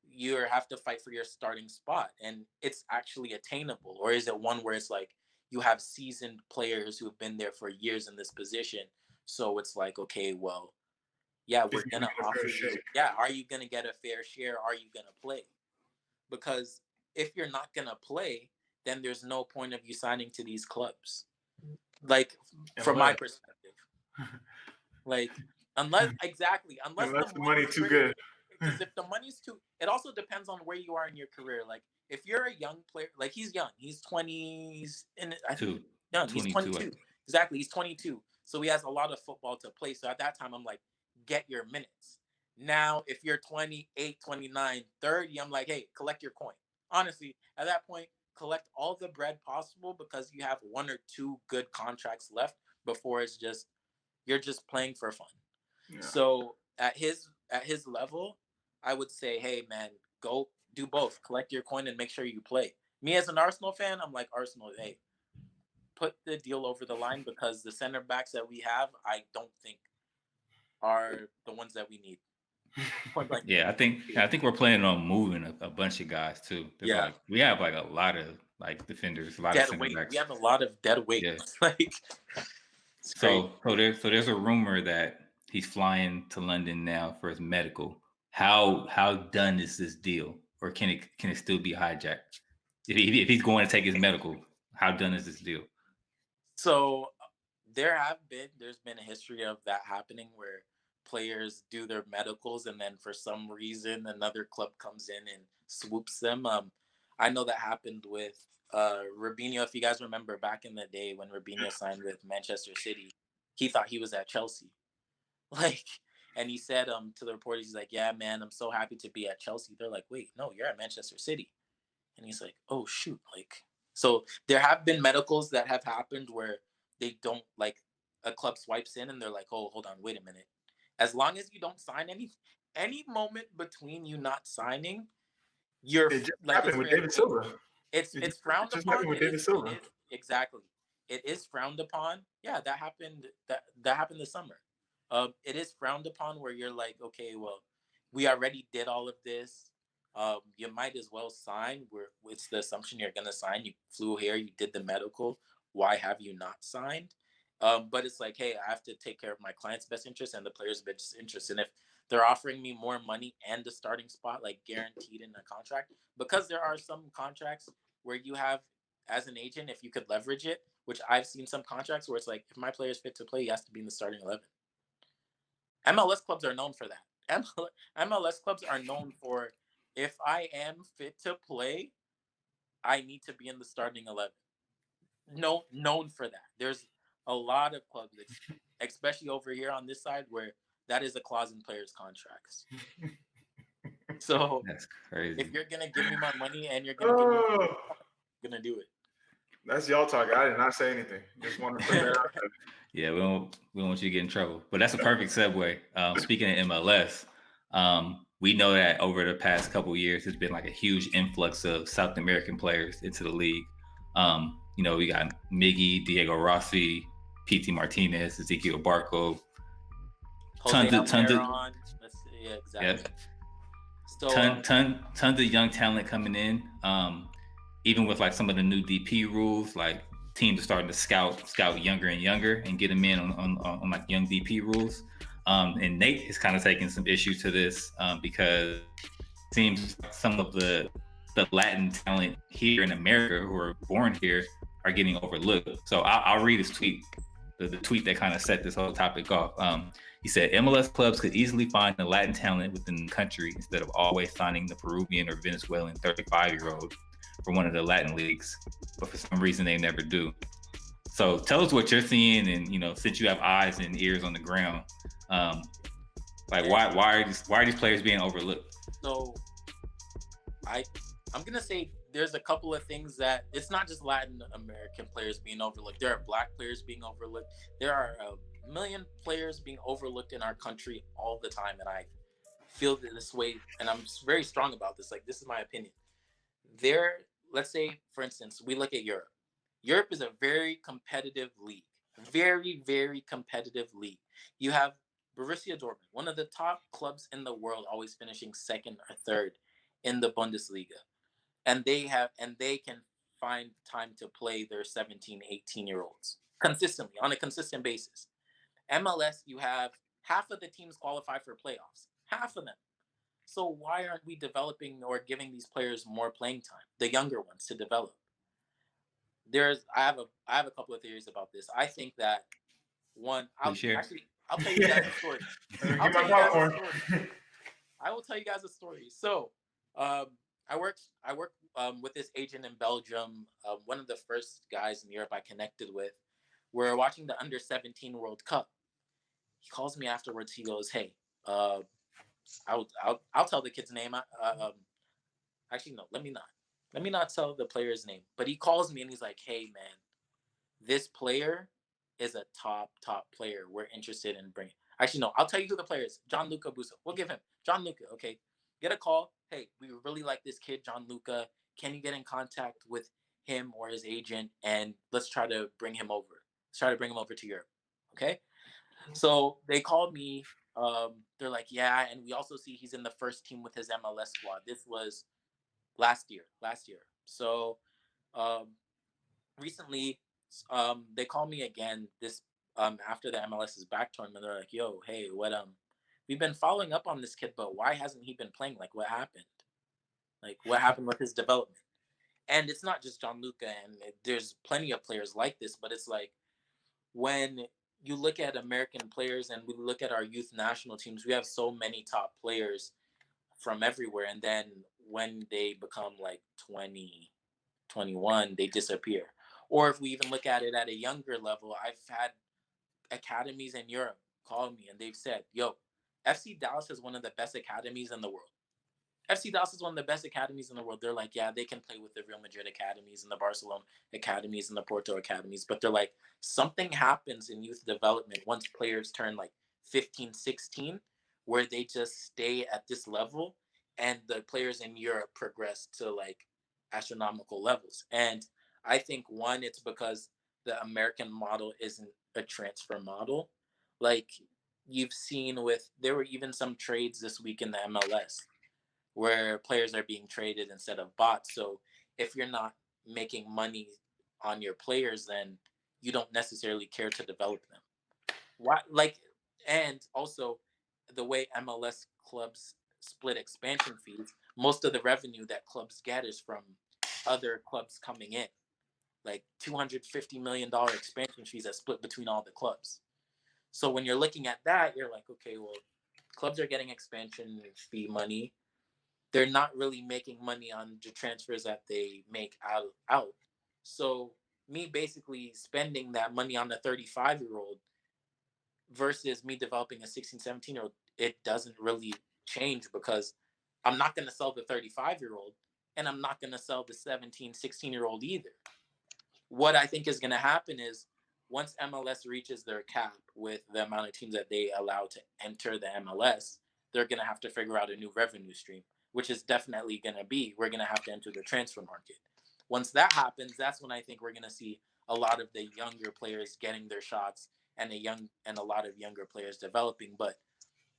you have to fight for your starting spot and it's actually attainable? Or is it one where it's like you have seasoned players who have been there for years in this position, so it's like, okay, well, yeah, we're gonna offer you, are you gonna get a fair share? Are you gonna play? Because if you're not gonna play, then there's no point of you signing to these clubs, like, from my perspective. Like, unless the money's too good. Because if the money's too, it also depends on where you are in your career. Like, if you're a young player, like, he's young, he's 20s, and I think young, he's 22. Exactly, he's 22. So he has a lot of football to play. So at that time, I'm like, get your minutes. Now, if you're 28, 29, 30, I'm like, hey, collect your coin. Honestly, at that point, collect all the bread possible, because you have 1 or 2 good contracts left before it's just, you're just playing for fun. Yeah. So at his level, I would say, hey, man, go do both. Collect your coin and make sure you play. Me as an Arsenal fan, I'm like, Arsenal, hey, put the deal over the line, because the center backs that we have, I don't think are the ones that we need. Yeah, I think we're planning on moving a bunch of guys too. Like, we have like a lot of like defenders, a lot of center backs. We have a lot of dead weight. Yeah. Like, so there's a rumor that he's flying to London now for his medical. How done is this deal, or can it still be hijacked? If he's going to take his medical, how done is this deal? So there's been a history of that happening, where players do their medicals and then for some reason another club comes in and swoops them. I know that happened with Robinho. If you guys remember back in the day when Robinho signed with Manchester City, he thought he was at Chelsea. Like, and he said to the reporters, he's like, yeah, man, I'm so happy to be at Chelsea. They're like, wait, no, you're at Manchester City. And he's like, oh, shoot. Like, so there have been medicals that have happened where they don't, like, a club swipes in and they're like, oh, hold on, wait a minute. As long as you don't sign any moment between you not signing, you're like, happened with David Silva. It's frowned upon. With David Silva. Exactly. It is frowned upon. Yeah, that happened. That happened this summer. It is frowned upon, where you're like, okay, well, we already did all of this. You might as well sign. It's the assumption you're gonna sign. You flew here. You did the medical. Why have you not signed? But it's like, hey, I have to take care of my client's best interest and the player's best interest. And if they're offering me more money and the starting spot, like, guaranteed in a contract, because there are some contracts where you have, as an agent, if you could leverage it, which I've seen some contracts where it's like, if my player's fit to play, he has to be in the starting 11. MLS clubs are known for that. MLS clubs are known for, if I am fit to play, I need to be in the starting 11. Known for that. There's a lot of clubs, especially over here on this side, where that is a clause in players' contracts. So that's crazy. If you're gonna give me my money and you're gonna give me, I'm gonna do it. That's y'all talking. I did not say anything. Just want to put that out there. Yeah, we don't want you to get in trouble. But that's a perfect segue. Speaking of MLS, we know that over the past couple of years, there's been like a huge influx of South American players into the league. We got Miggy, Diego Rossi, PT Martinez, Ezekiel Barco, Jose tons of Almiron. Yeah, exactly. So tons of young talent coming in. Even with like some of the new DP rules, like teams are starting to scout younger and younger and get them in on like young DP rules. And Nate has kind of taken some issue to this because it seems some of the Latin talent here in America who are born here are getting overlooked. So I'll read his tweet, the tweet that kind of set this whole topic off. He said, MLS clubs could easily find the Latin talent within the country instead of always signing the Peruvian or Venezuelan 35-year-old for one of the Latin leagues, but for some reason they never do. So tell us what you're seeing, and since you have eyes and ears on the ground, why are these players being overlooked? So I'm gonna say there's a couple of things that it's not just Latin American players being overlooked. There are Black players being overlooked. There are a million players being overlooked in our country all the time, and I feel this way, and I'm very strong about this. Like, this is my opinion. Let's say, for instance, we look at Europe. Europe is a very competitive league. Very, very competitive league. You have Borussia Dortmund, one of the top clubs in the world, always finishing second or third in the Bundesliga. And they can find time to play their 17, 18-year-olds consistently, on a consistent basis. MLS, you have half of the teams qualify for playoffs. Half of them. So why aren't we developing or giving these players more playing time, the younger ones, to develop? I have a couple of theories about this. I think that one, I'll tell you guys a story. I will tell you guys a story. So, I work with this agent in Belgium. One of the first guys in Europe I connected with. We're watching the Under-17 World Cup. He calls me afterwards. He goes, "Hey, I'll tell the kid's name. Actually, no, let me not. Let me not tell the player's name." But he calls me and he's like, "Hey, man, this player is a top player. We're interested in bringing." Actually, no, I'll tell you who the player is. Gianluca Busso. We'll give him Gianluca. Okay, get a call. Hey, we really like this kid, Gianluca. Can you get in contact with him or his agent, and let's try to bring him over. Let's try to bring him over to Europe. Okay. So they called me. They're like, "Yeah," and we also see he's in the first team with his MLS squad. This was last year. So recently, they called me again. This after the MLS's back tournament, they're like, "Yo, hey, what we've been following up on this kid, but why hasn't he been playing? Like, what happened? Like, what happened with his development?" And it's not just Gianluca, and there's plenty of players like this, but it's like, when you look at American players and we look at our youth national teams, we have so many top players from everywhere. And then when they become like 20, 21, they disappear. Or if we even look at it at a younger level, I've had academies in Europe call me and they've said, "Yo, FC Dallas is one of the best academies in the world. FC Dallas is one of the best academies in the world." They're like, "Yeah, they can play with the Real Madrid academies and the Barcelona academies and the Porto academies." But they're like, something happens in youth development once players turn like 15, 16, where they just stay at this level and the players in Europe progress to like astronomical levels. And I think, one, it's because the American model isn't a transfer model. Like, you've seen there were even some trades this week in the MLS where players are being traded instead of bought. So if you're not making money on your players, then you don't necessarily care to develop them. Why? Like, and also the way MLS clubs split expansion fees, most of the revenue that clubs get is from other clubs coming in, like $250 million expansion fees that split between all the clubs. So when you're looking at that, you're like, okay, well, clubs are getting expansion fee money. They're not really making money on the transfers that they make out. So me basically spending that money on a 35-year-old versus me developing a 16, 17-year-old, it doesn't really change, because I'm not going to sell the 35-year-old and I'm not going to sell the 17, 16-year-old either. what I think is going to happen is once MLS reaches their cap with the amount of teams that they allow to enter the MLS, they're going to have to figure out a new revenue stream, which is definitely going to be we're going to have to enter the transfer market. Once that happens, that's when I think we're going to see a lot of the younger players getting their shots and a lot of younger players developing. But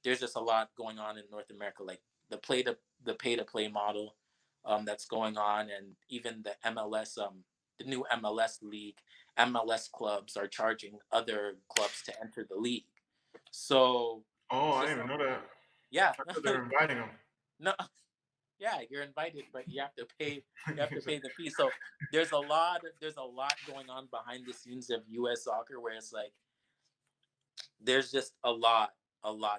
there's just a lot going on in North America, like the pay to play model that's going on, and even the MLS, the new MLS league, MLS clubs are charging other clubs to enter the league. So Oh, it's I just didn't even know that. yeah, I thought they were inviting them. no, yeah, you're invited, but you have to pay. You have to pay the fee. So there's a lot going on behind the scenes of U.S. soccer, where it's like there's just a lot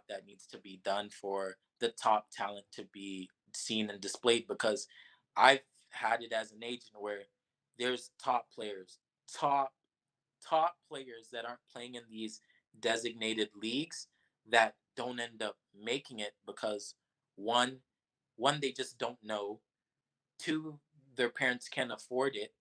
that needs to be done for the top talent to be seen and displayed, because I've had it as an agent where there's top top players that aren't playing in these designated leagues that don't end up making it because one one they just don't know, two, their parents can't afford it,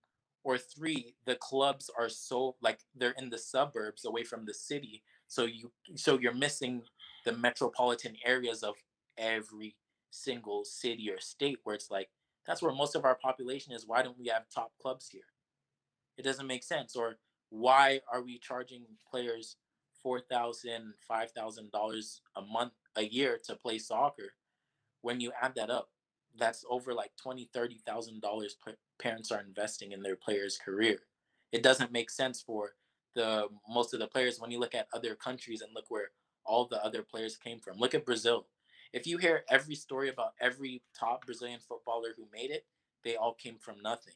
or three, the clubs are so like they're in the suburbs away from the city, so you're missing the metropolitan areas of every single city or state where it's like that's where most of our population is. Why don't we have top clubs here? It doesn't make sense. Or why are we charging players $4,000, $5,000 a month, a year to play soccer? When you add that up, that's over like $20,000, $30,000 parents are investing in their player's career. It doesn't make sense for the most of the players when you look at other countries and look where all the other players came from. Look at Brazil. If you hear every story about every top Brazilian footballer who made it, they all came from nothing.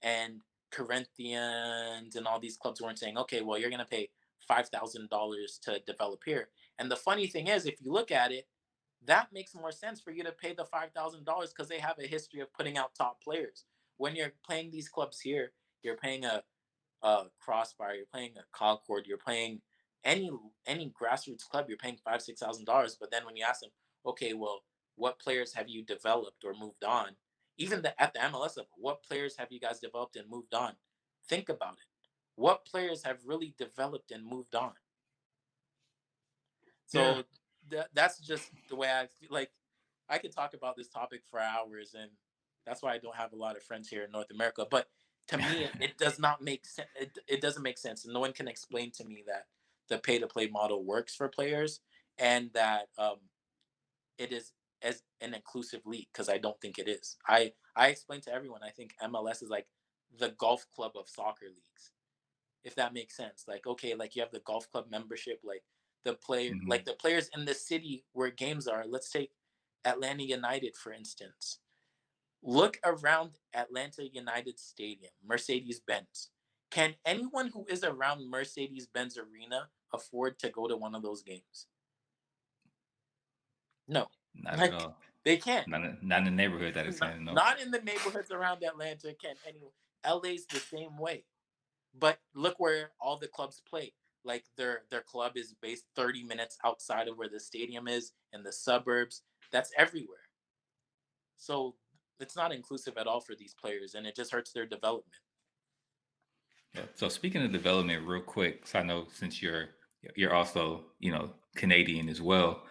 And Corinthians and all these clubs weren't saying, okay, well, you're going to pay $5,000 to develop here. And the funny thing is, if you look at it, that makes more sense for you to pay the $5,000 because they have a history of putting out top players. When you're playing these clubs here, you're paying a Crossfire, you're playing a Concord, you're paying any grassroots club, you're paying $5,000, $6,000. But then when you ask them, okay, well, what players have you developed or moved on? Even at the MLS level, what players have you guys developed and moved on? Think about it. What players have really developed and moved on? Yeah. So that's just the way I feel. Like I could talk about this topic for hours, and that's why I don't have a lot of friends here in North America. But to me, it does not make sense. It doesn't make sense, and no one can explain to me that the pay to play model works for players and that it is as an inclusive league, because I don't think it is. I explain to everyone I think MLS is like the golf club of soccer leagues, if that makes sense. Like, okay, like you have the golf club membership, like Mhm. the players in the city where games are. Let's take Atlanta United, for instance. Look around Atlanta United Stadium, Mercedes Benz. Can anyone who is around Mercedes Benz Arena afford to go to one of those games? No. Not at Like all. they can't. Not in the neighborhood that it's in. Nope. Not in the neighborhoods around Atlanta can anyone. LA's the same way. But look where all the clubs play. Like their club is based 30 minutes outside of where the stadium is in the suburbs. That's everywhere. So it's not inclusive at all for these players, and it just hurts their development. Yeah. So speaking of development, real quick, so I know since you're also Canadian as well.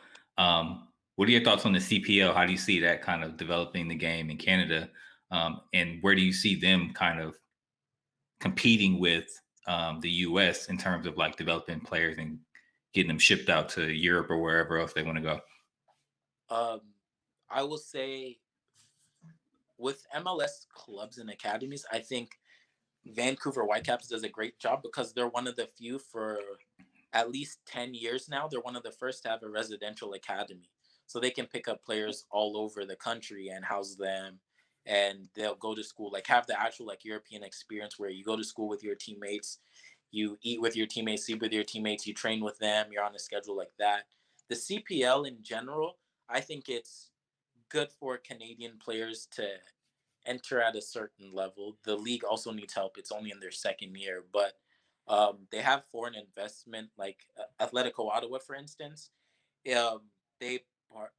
What are your thoughts on the CPL? How do you see that kind of developing the game in Canada? And where do you see them kind of competing with the US in terms of like developing players and getting them shipped out to Europe or wherever else they want to go? Um, I will say with MLS clubs and academies, I think Vancouver Whitecaps does a great job because they're one of the few for at least 10 years now. They're one of the first to have a residential academy. So they can pick up players all over the country and house them, and they'll go to school, like have the actual like European experience where you go to school with your teammates, you eat with your teammates, sleep with your teammates, you train with them, you're on a schedule like that. The CPL in general, I think it's good for Canadian players to enter at a certain level. The league also needs help. It's only in their second year, but they have foreign investment, like Atletico Ottawa, for instance. Um, they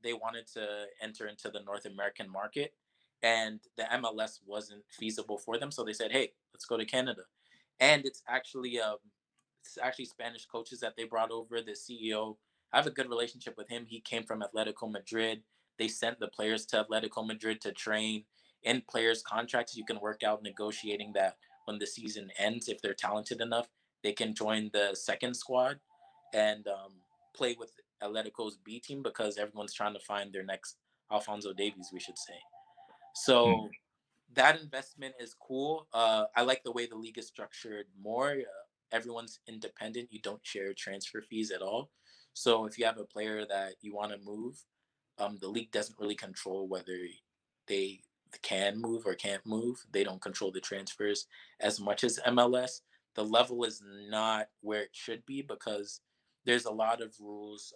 they wanted to enter into the North American market, and the MLS wasn't feasible for them. So they said, "Hey, let's go to Canada." And it's actually Spanish coaches that they brought over. The CEO, I have a good relationship with him. He came from Atletico Madrid. They sent the players to Atletico Madrid to train. In players' contracts, you can work out negotiating that when the season ends, if they're talented enough, they can join the second squad and play with Atletico's B team because everyone's trying to find their next Alfonso Davies, we should say. So that investment is cool. I like the way the league is structured more. Everyone's independent. You don't share transfer fees at all. So if you have a player that you want to move, the league doesn't really control whether they can move or can't move. They don't control the transfers as much as MLS. The level is not where it should be because there's a lot of rules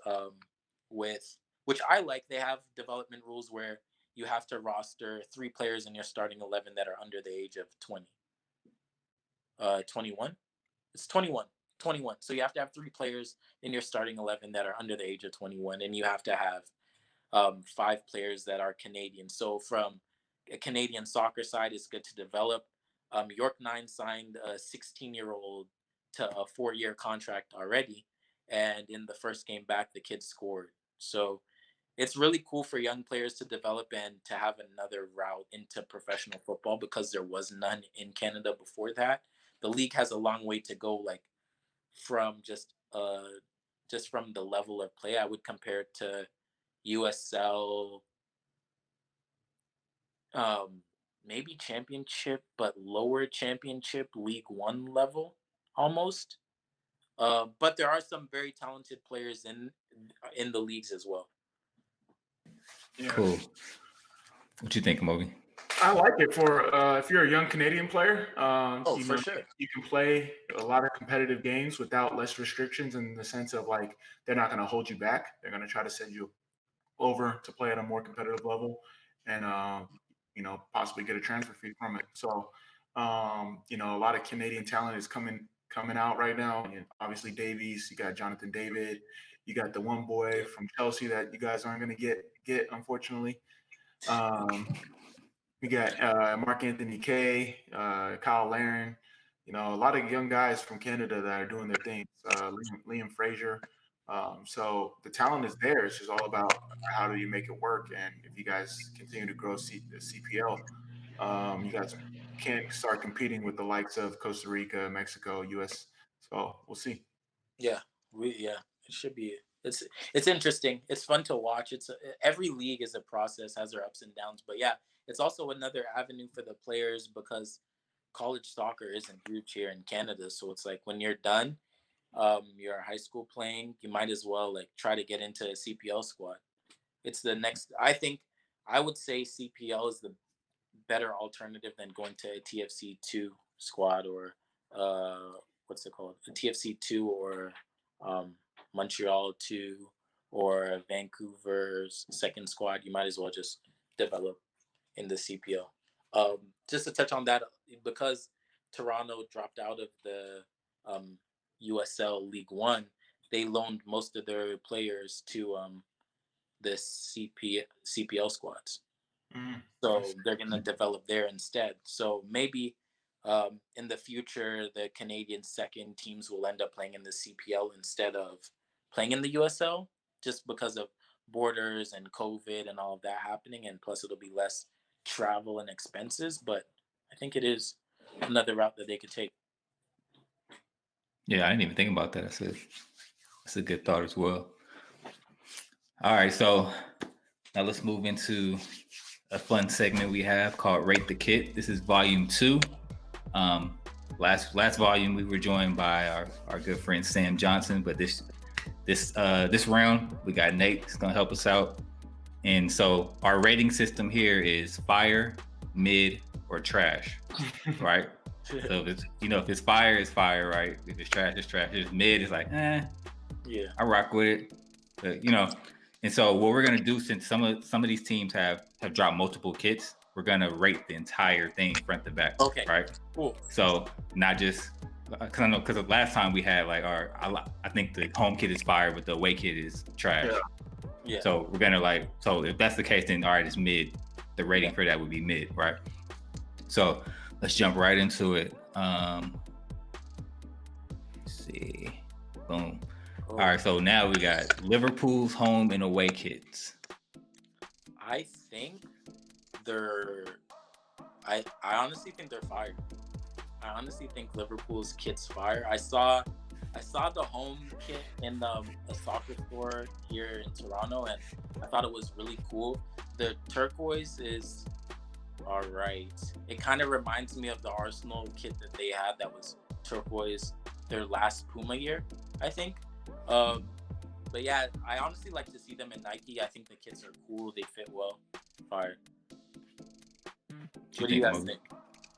with which I like. They have development rules where you have to roster 3 players in your starting 11 that are under the age of 20. 21? It's 21. 21. So you have to have 3 players in your starting 11 that are under the age of 21, and you have to have 5 players that are Canadian. So from a Canadian soccer side, it's good to develop. York 9 signed a 16-year-old to a 4-year contract already, and in the first game back, the kid scored. So it's really cool for young players to develop and to have another route into professional football because there was none in Canada before that. The league has a long way to go, like from just from the level of play. I would compare it to USL, maybe championship, but lower championship, League One level almost. But there are some very talented players in the leagues as well. Yeah. Cool. What you think, Moby? I like it for if you're a young Canadian player. For sure. You can play a lot of competitive games without less restrictions in the sense of like they're not going to hold you back. They're going to try to send you over to play at a more competitive level, and possibly get a transfer fee from it. So a lot of Canadian talent is coming out right now. And obviously Davies, you got Jonathan David, you got the one boy from Chelsea that you guys aren't going to get unfortunately. We got Mark Anthony Kay, Kyle Larin, a lot of young guys from Canada that are doing their things. Liam Fraser. So the talent is there. It's just all about how do you make it work. And if you guys continue to grow the CPL, you guys can start competing with the likes of Costa Rica, Mexico, US. So we'll see. Yeah, it should be. It's interesting. It's fun to watch. Every league is a process, has their ups and downs. But yeah, it's also another avenue for the players because college soccer isn't huge here in Canada. So it's like when you're done, you're high school playing, you might as well like try to get into a CPL squad. It's the next. I would say CPL is the better alternative than going to a TFC2 squad or what's it called? A TFC2 or Montreal 2 or Vancouver's second squad. You might as well just develop in the CPL. Just to touch on that, because Toronto dropped out of the USL League One, they loaned most of their players to the CPL squads. So they're going to develop there instead. So maybe in the future, the Canadian second teams will end up playing in the CPL instead of playing in the USL, just because of borders and COVID and all of that happening. And plus, it'll be less travel and expenses. But I think it is another route that they could take. Yeah, I didn't even think about that. That's a good thought as well. All right, so now let's move into a fun segment we have called Rate the Kit. This is volume 2. Last volume we were joined by our good friend Sam Johnson, but this round we got Nate. He's gonna help us out. And so our rating system here is fire, mid, or trash, right? So if it's fire, it's fire, right? If it's trash, it's trash. If it's mid, it's like, yeah, I rock with it. But and so what we're gonna do, since some of these teams have dropped multiple kits, we're gonna rate the entire thing front to back. Okay. Right. Cool. So not just because the last time we had I think the home kit is fire, but the away kit is trash. Yeah. So we're gonna so if that's the case, then all right, it's mid. the rating for that would be mid, right? So let's jump right into it. Let's see. Boom. All right, so now we got Liverpool's home and away kits. I think I honestly think they're fire. I honestly think Liverpool's kit's fire. I saw the home kit in a soccer store here in Toronto, and I thought it was really cool. The turquoise is all right. It kind of reminds me of the Arsenal kit that they had that was turquoise their last Puma year, I think. But yeah, I honestly like to see them in Nike. I think the kits are cool. They fit well. Fire. What do you guys think?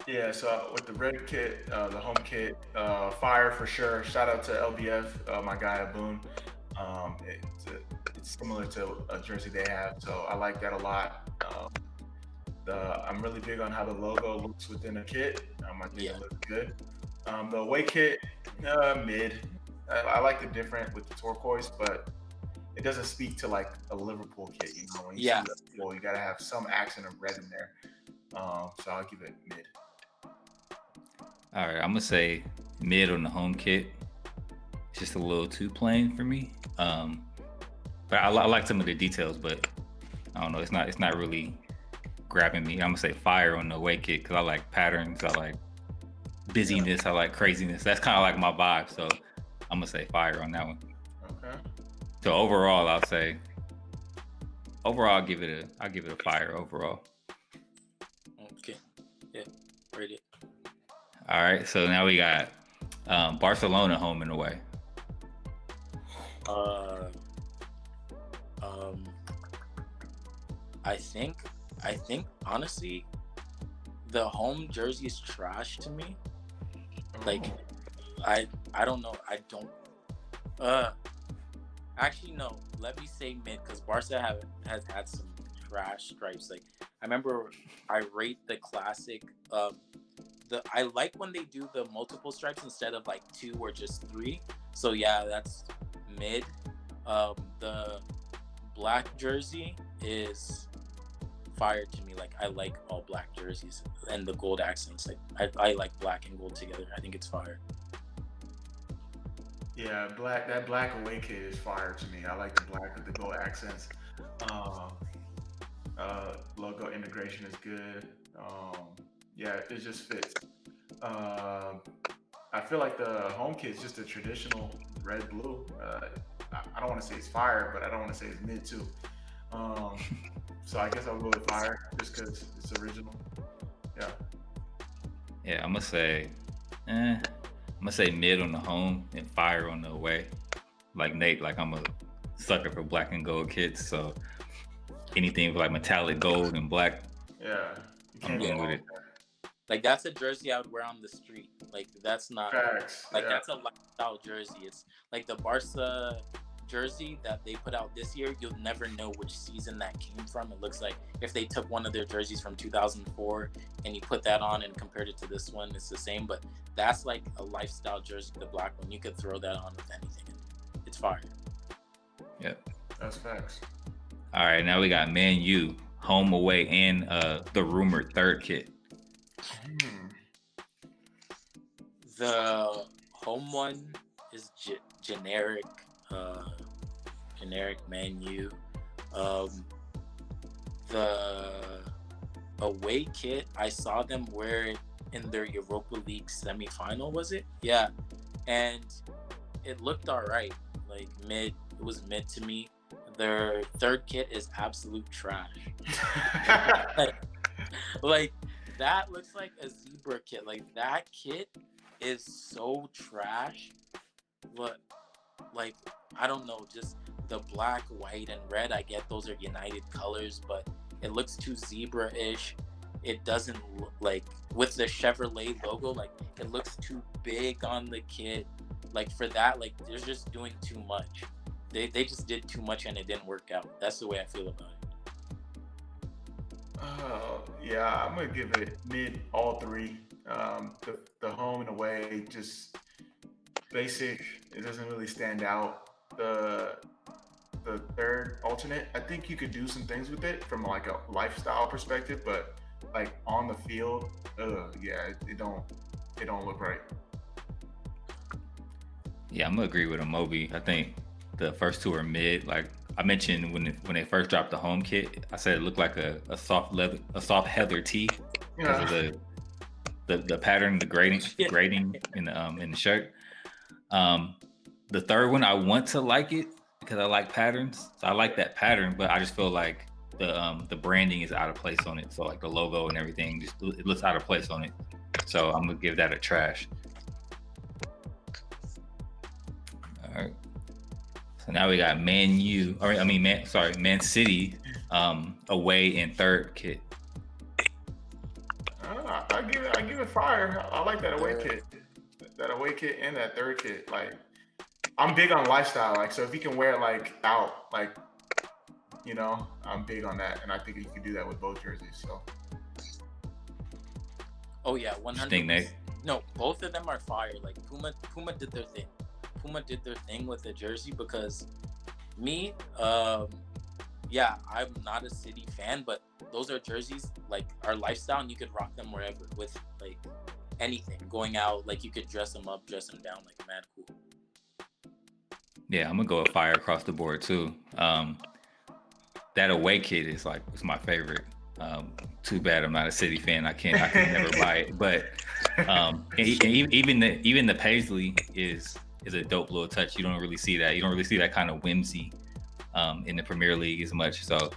Yeah, so with the red kit, the home kit, fire for sure. Shout out to LBF, my guy Aboon. It's similar to a jersey they have, so I like that a lot. I'm really big on how the logo looks within a kit. I think it looks good. The away kit, mid. I like the different with the turquoise, but it doesn't speak to like a Liverpool kit. You know, when you see Liverpool, you gotta have some accent of red in there. So I'll give it mid. All right, I'm gonna say mid on the home kit. It's just a little too plain for me. But I like some of the details, but I don't know. It's not really grabbing me. I'm gonna say fire on the away kit because I like patterns. I like busyness. I like craziness. That's kind of like my vibe. So I'm gonna say fire on that one. Okay. So overall, I'll give it a fire overall. Okay. Yeah. Rate it. All right. So now we got Barcelona home and away. I think honestly, the home jersey is trash to me. Like, I don't know. I don't. Actually, no. Let me say mid because Barca has had some trash stripes. Like, I remember I rate the classic. I like when they do the multiple stripes instead of like 2 or just 3. So yeah, that's mid. The black jersey is fire to me. Like, I like all black jerseys and the gold accents. Like, I like black and gold together. I think it's fire. Yeah, that black away kit is fire to me. I like the black with the gold accents. Logo integration is good. Yeah, it just fits. I feel like the home kit is just a traditional red blue. I don't want to say it's fire, but I don't want to say it's mid too. So I guess I'll go with fire just because it's original. Yeah. Yeah, I'm gonna say mid on the home and fire on the away. Like Nate, like I'm a sucker for black and gold kits, so anything with like metallic gold and black, I'm going with it. Like, that's a jersey I would wear on the street. Like, that's not Facts. that's a lifestyle jersey. It's like the Barca jersey that they put out this year. You'll never know which season that came from. It looks like if they took one of their jerseys from 2004 and you put that on and compared it to this one, it's the same. But that's like a lifestyle jersey, the black one. You could throw that on with anything. It's fire. Yep. That's facts. All right, now we got Man U home, away, and the rumored third kit. The home one is generic Man U. The away kit, I saw them wear it in their Europa League semifinal, was it? Yeah. And it looked all right. Like, mid. It was mid to me. Their third kit is absolute trash. like that looks like a zebra kit. Like, that kit is so trash. But like, I don't know, just the black, white, and red, I get those are United colors, but it looks too zebra-ish. It doesn't look like, with the Chevrolet logo, like, it looks too big on the kit. Like, for that, like, they're just doing too much. They just did too much and it didn't work out. That's the way I feel about it. Yeah, I'm gonna give it mid, all 3. The home and away, just basic. It doesn't really stand out. The the third alternate. I think you could do some things with it from like a lifestyle perspective, but like on the field, yeah, it don't look right. Yeah, I'm gonna agree with Amobi. I think the first two are mid. Like I mentioned when they first dropped the home kit, I said it looked like a soft heather tee because of the pattern, the grading in the shirt. The third one, I want to like it because I like patterns. So I like that pattern, but I just feel like the branding is out of place on it. So like the logo and everything, just it looks out of place on it. So I'm gonna give that a trash. All right. So now we got Man City away in third kit. I give it fire. I like that away kit. That away kit and that third kit. Like I'm big on lifestyle. Like so if you can wear it like out, like you know, I'm big on that. And I think you can do that with both jerseys. So oh yeah, 100. Think, Nate? No, both of them are fire. Like Puma did their thing. Puma did their thing with the jersey because me, yeah, I'm not a City fan, but those are jerseys like our lifestyle, and you could rock them wherever with like anything. Going out, like you could dress them up, dress them down, like mad cool. Yeah, I'm gonna go with fire across the board too. That away kit is my favorite. Too bad I'm not a City fan. I can never buy it. But even the Paisley is a dope little touch. You don't really see that. You don't really see that kind of whimsy in the Premier League as much. So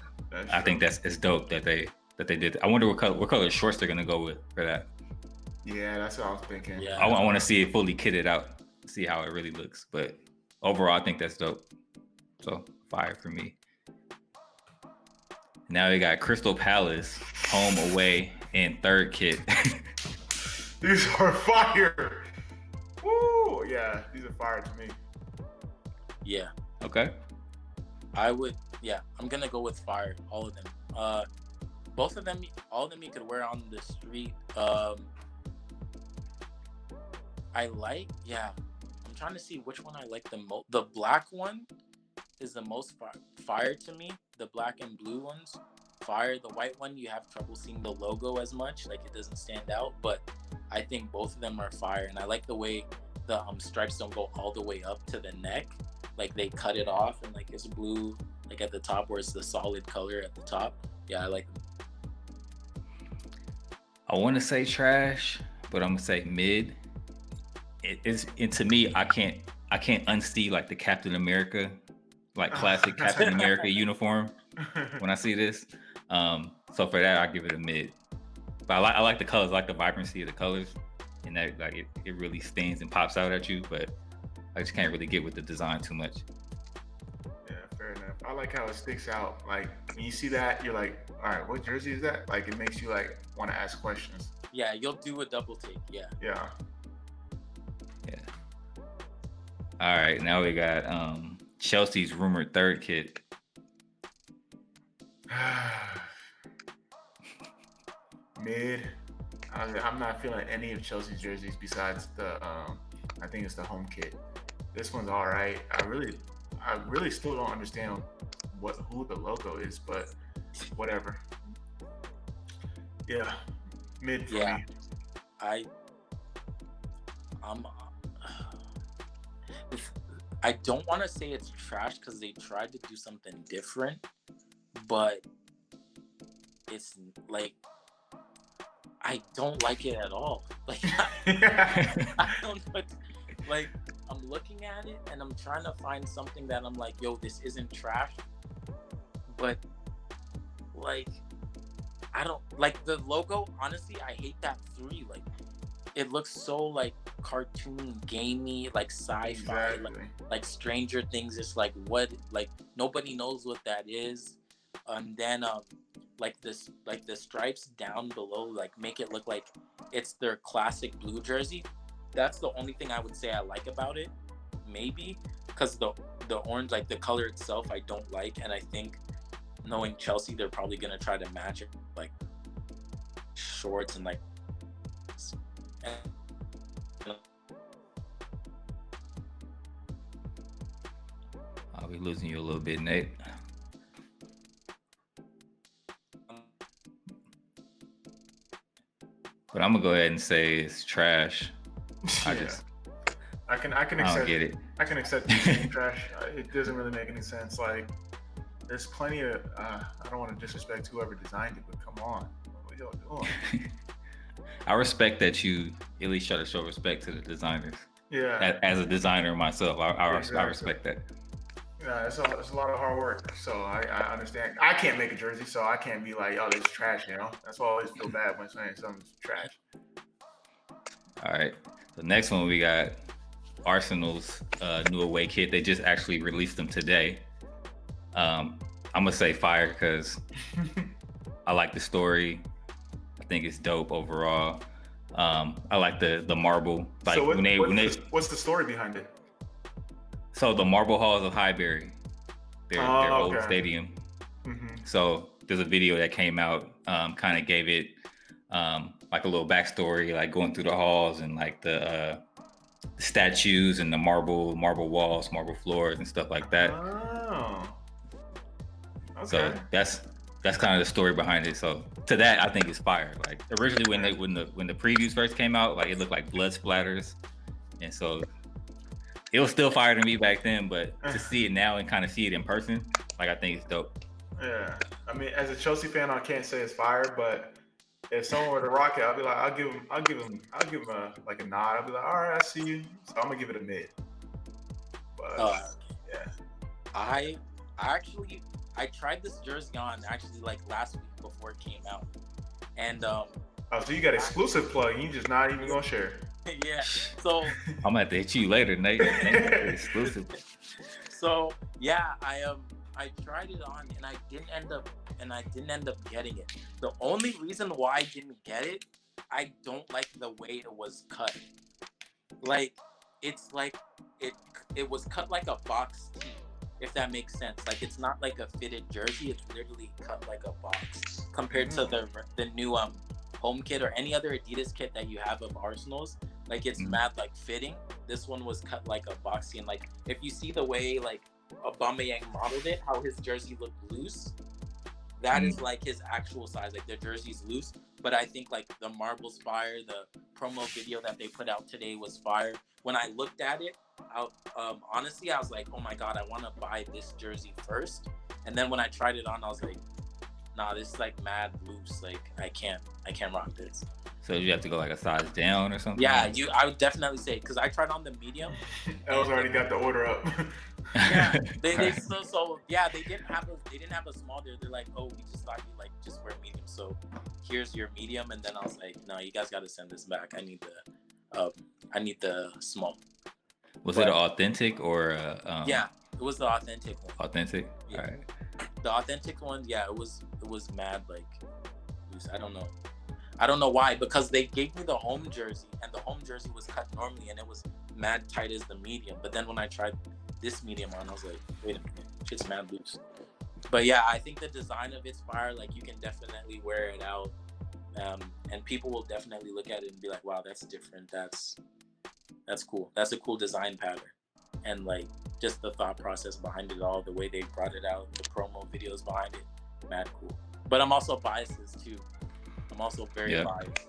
I think it's dope that they did. I wonder what color shorts they're gonna go with for that. Yeah, that's what I was thinking. Yeah, I want to see it fully kitted out, see how it really looks. But overall, I think that's dope. So fire for me. Now we got Crystal Palace home away in third kit. These are fire. Woo! Yeah, these are fire to me. Yeah. Okay. I'm gonna go with fire. All of them. Both of them. All of them you could wear on the street. I'm trying to see which one I like the most. The black one is the most fire to me. The black and blue ones, fire. The white one, you have trouble seeing the logo as much. Like it doesn't stand out. But I think both of them are fire, and I like the way the stripes don't go all the way up to the neck. Like they cut it off, and like it's blue, like at the top, where it's the solid color at the top. Yeah, I like them. I want to say trash, but I'm gonna say mid. And to me, I can't unsee like the Captain America, like classic Captain America uniform when I see this. So for that, I give it a mid. But I like the colors, I like the vibrancy of the colors, and that like it really stands and pops out at you. But I just can't really get with the design too much. Yeah, fair enough. I like how it sticks out. Like when you see that, you're like, all right, what jersey is that? Like it makes you like want to ask questions. Yeah, you'll do a double take. Yeah. Yeah. Yeah. All right, now we got Chelsea's rumored third kit. Mid. I'm not feeling any of Chelsea's jerseys besides the I think it's the home kit. This one's all right. I really still don't understand who the logo is, but whatever. Yeah, mid for me. I don't want to say it's trash because they tried to do something different, but it's like I don't like it at all. Like I don't know. Like I'm looking at it and I'm trying to find something that I'm like, yo, this isn't trash, but like I don't like the logo. Honestly, I hate that 3. Like it looks so like cartoon gamey, like sci-fi, Exactly. like Stranger Things. It's like what, like nobody knows what that is. And then like the stripes down below like make it look like it's their classic blue jersey. That's the only thing I would say I like about it, maybe because the orange, like the color itself, I don't like. And I think knowing Chelsea, they're probably gonna try to match it like shorts and like we're losing you a little bit, Nate. But I'm gonna go ahead and say it's trash. I can I accept don't get it. I can accept you saying trash. It doesn't really make any sense. Like, there's plenty of I don't want to disrespect whoever designed it, but come on, what y'all doing? I respect that you at least try to show respect to the designers. Yeah. As a designer myself, I Exactly. respect that. Yeah, it's a lot of hard work. So I understand. I can't make a jersey, so I can't be like, oh, this is trash, you know? That's why I always feel bad when saying something's trash. All right. The next one we got Arsenal's new away kit. They just actually released them today. I'm gonna say fire because I like the story. I think it's dope overall. I like the marble. Like so what's the story behind it? So the Marble Halls of Highbury, their old stadium. Mm-hmm. So there's a video that came out, kind of gave it like a little backstory, like going through the halls and like the statues and the marble walls, marble floors and stuff like that. Oh. Okay. So that's kind of the story behind it. So to that, I think it's fire. Like originally when the previews first came out, like it looked like blood splatters, and so it was still fire to me back then. But to see it now and kind of see it in person, like I think it's dope. Yeah, I mean, as a Chelsea fan, I can't say it's fire, but if someone were to rock it, I'll be like, I'll give him a nod. I'll be like, all right, I see you. So I'm gonna give it a mid. But yeah, I tried this jersey on actually like last week before it came out, and oh, so you got exclusive plug? You just not even gonna share? Yeah. So I'm gonna have to hit you later, Nate. Exclusive. So yeah, I tried it on and I didn't end up getting it. The only reason why I didn't get it, I don't like the way it was cut. Like it's like it was cut like a box tee, if that makes sense. Like it's not like a fitted jersey, it's literally cut like a box compared to the new home kit or any other Adidas kit that you have of Arsenal's. Like it's mad like fitting. This one was cut like a boxy, and like if you see the way like Aubameyang modeled it, how his jersey looked loose, that is like his actual size. Like the jersey's loose, but I think like the marble's fire. The promo video that they put out today was fire. When I looked at it, honestly, I was like, oh my god, I want to buy this jersey first. And then when I tried it on, I was like, nah, this is like mad loose. Like I can't rock this. So you have to go like a size down or something? Yeah, I would definitely say, because I tried on the medium. El's already got the order up. Yeah, they didn't have a small. They're like, oh, we just thought you like just wear medium, so here's your medium. And then I was like, no, you guys got to send this back. I need the small. Was it authentic or? Yeah, it was the authentic one. Authentic. Yeah. All right. The authentic one, yeah, it was mad like loose. I don't know why, because they gave me the home jersey and the home jersey was cut normally and it was mad tight as the medium. But then when I tried this medium on, I was like, wait a minute, shit's mad loose. But yeah, I think the design of it's fire. Like you can definitely wear it out, and people will definitely look at it and be like, wow, that's different. That's cool. That's a cool design pattern. And like just the thought process behind it all, the way they brought it out, the promo videos behind it, mad cool. But I'm also biased too. I'm also very biased.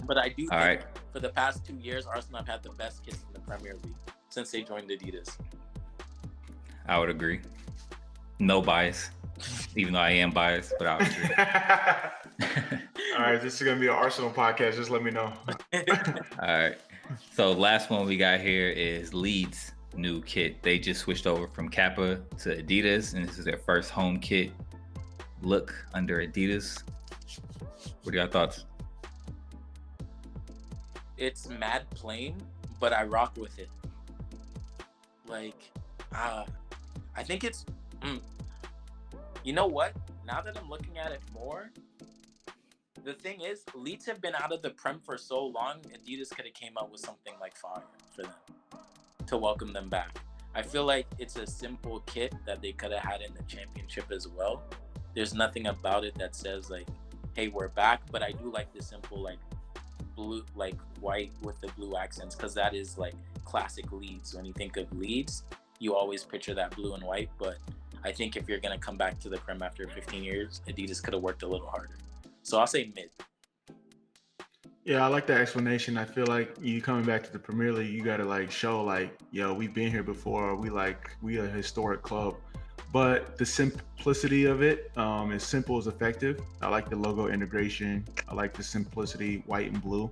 But I do think for the past 2 years, Arsenal have had the best kits in the Premier League since they joined Adidas. I would agree. No bias, even though I am biased, but I would agree. All right, this is going to be an Arsenal podcast. Just let me know. All right. So last one we got here is Leeds' new kit. They just switched over from Kappa to Adidas, and this is their first home kit look under Adidas. What are your thoughts? It's mad plain, but I rock with it. Like, I think it's, you know what? Now that I'm looking at it more, the thing is, Leeds have been out of the Prem for so long, Adidas could have came up with something like fire for them to welcome them back. I feel like it's a simple kit that they could have had in the Championship as well. There's nothing about it that says like, hey, we're back, but I do like the simple like blue, like white with the blue accents, because that is like classic Leeds. When you think of Leeds, you always picture that blue and white. But I think if you're gonna come back to the Prem after 15 years, Adidas could have worked a little harder. So I'll say mid. Yeah, I like that explanation. I feel like you coming back to the Premier League, you got to like show like, yo, we've been here before. We a historic club, but the simplicity of it is simple is effective. I like the logo integration. I like the simplicity, white and blue.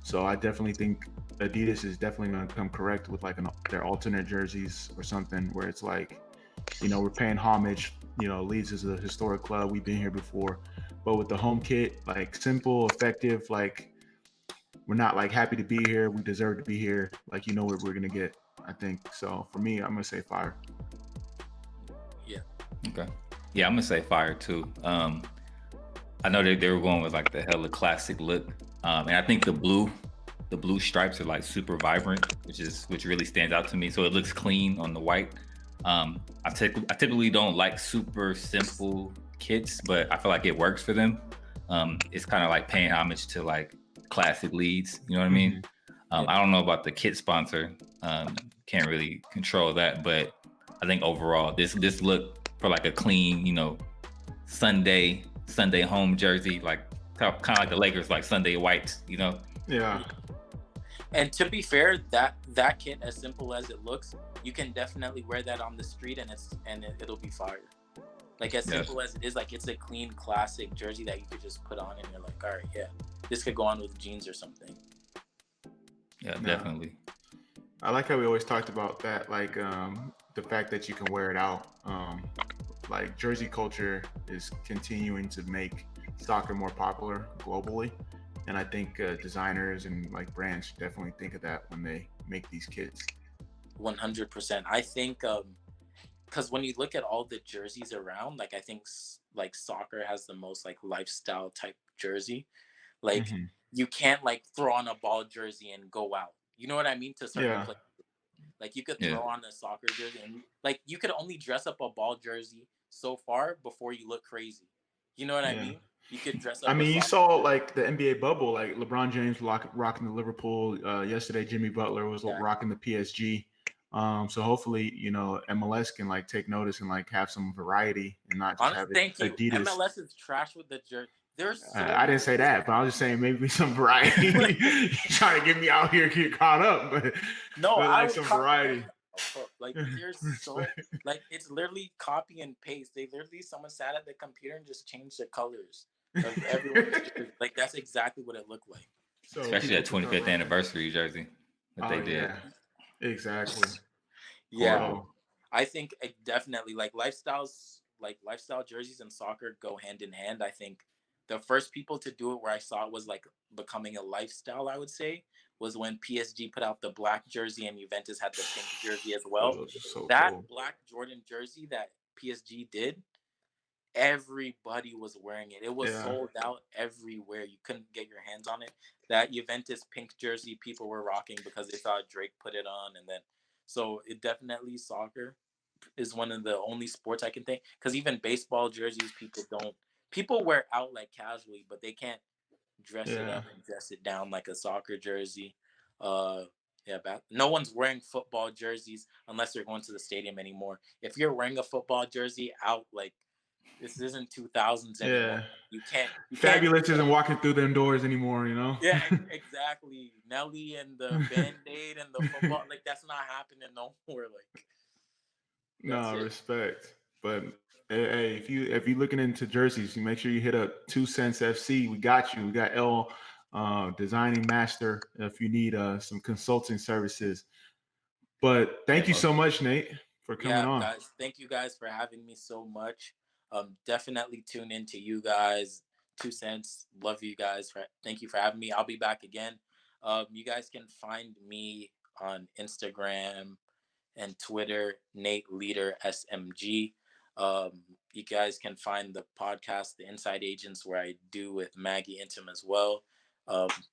So I definitely think Adidas is definitely going to come correct with like their alternate jerseys or something where it's like, we're paying homage. Leeds is a historic club. We've been here before, but with the home kit, like simple, effective, like. We're not like happy to be here. We deserve to be here. Like, what we're going to get, I think. So for me, I'm going to say fire. Yeah. Okay. Yeah, I'm going to say fire too. I know that they were going with like the hella classic look. And I think the blue stripes are like super vibrant, which really stands out to me. So it looks clean on the white. I typically don't like super simple kits, but I feel like it works for them. It's kind of like paying homage to like classic Leeds, you know what I mean? I don't know about the kit sponsor, can't really control that, but I think overall this look for like a clean, Sunday home jersey, like kind of like the Lakers, like Sunday whites, Yeah. And to be fair, that kit, as simple as it looks, you can definitely wear that on the street and it'll be fire. Like as simple as it is, like it's a clean classic jersey that you could just put on and you're like, all right, yeah, this could go on with jeans or something. Yeah, definitely. I like how we always talked about that, like the fact that you can wear it out. Like jersey culture is continuing to make soccer more popular globally. And I think designers and like brands should definitely think of that when they make these kits. 100%. I think because when you look at all the jerseys around, like I think like soccer has the most like lifestyle type jersey. Like you can't like throw on a ball jersey and go out. You know what I mean? To certain places. Like you could throw on a soccer jersey and like you could only dress up a ball jersey so far before you look crazy. You know what I mean? You could dress up. I mean, you saw like the NBA bubble, like LeBron James rocking the Liverpool. Yesterday, Jimmy Butler was rocking the PSG. So hopefully, MLS can like take notice and like have some variety and not just have it Adidas. MLS is trash with the jersey. I didn't say that, but I was just saying maybe some variety. You're trying to get me out here, get caught up, but I like some variety. Like there's so like it's literally copy and paste. Someone sat at the computer and just changed the colors of everyone. Like that's exactly what it looked like. So especially that 25th anniversary jersey that they did. Yeah. Exactly. Yeah, cool. I think it definitely like lifestyle jerseys and soccer go hand in hand. I think the first people to do it where I saw it was like becoming a lifestyle, I would say, was when PSG put out the black jersey and Juventus had the pink jersey as well. That black Jordan jersey that PSG did, everybody was wearing it. It was sold out everywhere. You couldn't get your hands on it. That Juventus pink jersey, people were rocking because they saw Drake put it on. And then, so it definitely, soccer is one of the only sports I can think. Because even baseball jerseys, people wear out like casually, but they can't dress it up and dress it down like a soccer jersey. No one's wearing football jerseys unless they're going to the stadium anymore. If you're wearing a football jersey out, like this isn't 2000s anymore. You can't. Fabulous isn't walking through them doors anymore, Yeah, exactly. Nelly and the Band-Aid and the football, like that's not happening no more. Like, no respect, but. Hey, if you're looking into jerseys, you make sure you hit up 2 Cents FC. We got you. We got L designing master if you need some consulting services. But thank you so much, Nate, for coming on. Guys, thank you guys for having me so much. Definitely tune into you guys. 2 Cents. Love you guys. Thank you for having me. I'll be back again. You guys can find me on Instagram and Twitter, Nate Leader SMG. You guys can find the podcast, The Inside Agents, where I do with Maggie Intim as well.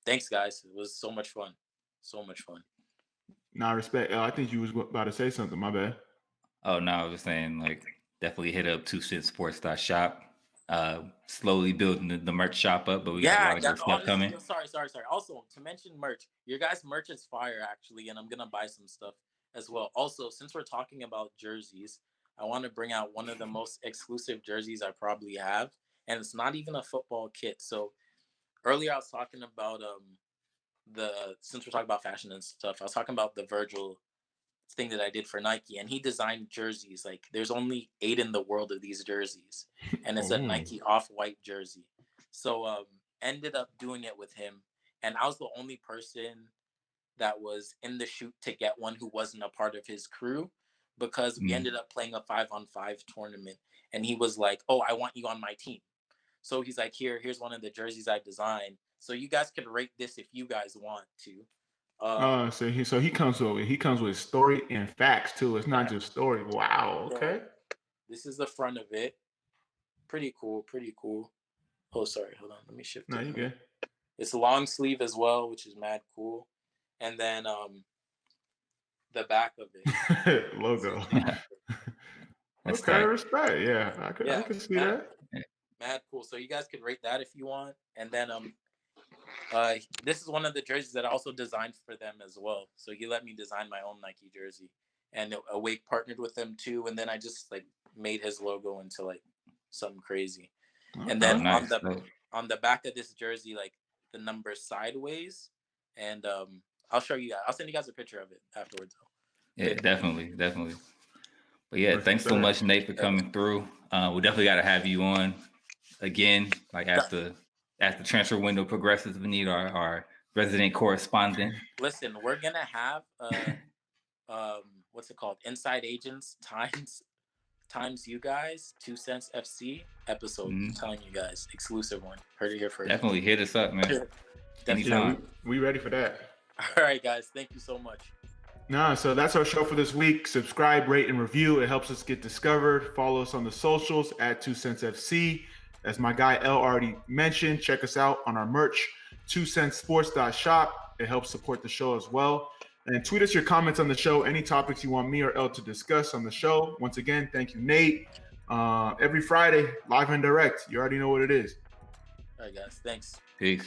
Thanks, guys. It was so much fun. So much fun. Nah, respect. I think you was about to say something. My bad. Oh, no, I was just saying, like, definitely hit up 2centsports.shop. slowly building the merch shop up, but we got a lot of good stuff coming. Sorry. Also, to mention merch, your guys' merch is fire actually, and I'm gonna buy some stuff as well. Also, since we're talking about jerseys, I want to bring out one of the most exclusive jerseys I probably have, and it's not even a football kit. So earlier I was talking about since we're talking about fashion and stuff, I was talking about the Virgil thing that I did for Nike, and he designed jerseys. Like there's only 8 in the world of these jerseys, and it's a Nike off-white jersey. So ended up doing it with him, and I was the only person that was in the shoot to get one who wasn't a part of his crew, because we ended up playing a 5-on-5 tournament, and he was like, "Oh, I want you on my team." So he's like, here's one of the jerseys I designed. So you guys could rate this if you guys want to. So he comes with story and facts too. It's not just story. Wow. Okay. This is the front of it. Pretty cool. Oh, sorry. Hold on. Let me shift. No, you good. It's a long sleeve as well, which is mad cool. And then the back of it. Logo. That's okay, tight. respect. Yeah, I can see that. Mad cool. So you guys could rate that if you want. And then this is one of the jerseys that I also designed for them as well. So he let me design my own Nike jersey, and Awake partnered with them too. And then I just like made his logo into like something crazy. And then on the back of this jersey, like the number sideways, and I'll show you guys. I'll send you guys a picture of it afterwards. Yeah, definitely. But yeah, thanks so much, Nate, for coming through. We definitely got to have you on again, like after transfer window progresses. We need our resident correspondent. Listen, we're gonna have what's it called? Inside Agents times you guys 2 Cents FC episode. I'm telling you guys, exclusive one. Heard it here first. Definitely hit us up, man. Anytime. We ready for that. All right, guys. Thank you so much. So that's our show for this week. Subscribe, rate, and review. It helps us get discovered. Follow us on the socials at 2 Cents FC. As my guy L already mentioned, check us out on our merch, 2centsports.shop. It helps support the show as well. And tweet us your comments on the show, any topics you want me or L to discuss on the show. Once again, thank you, Nate. Every Friday, live and direct. You already know what it is. All right, guys. Thanks. Peace.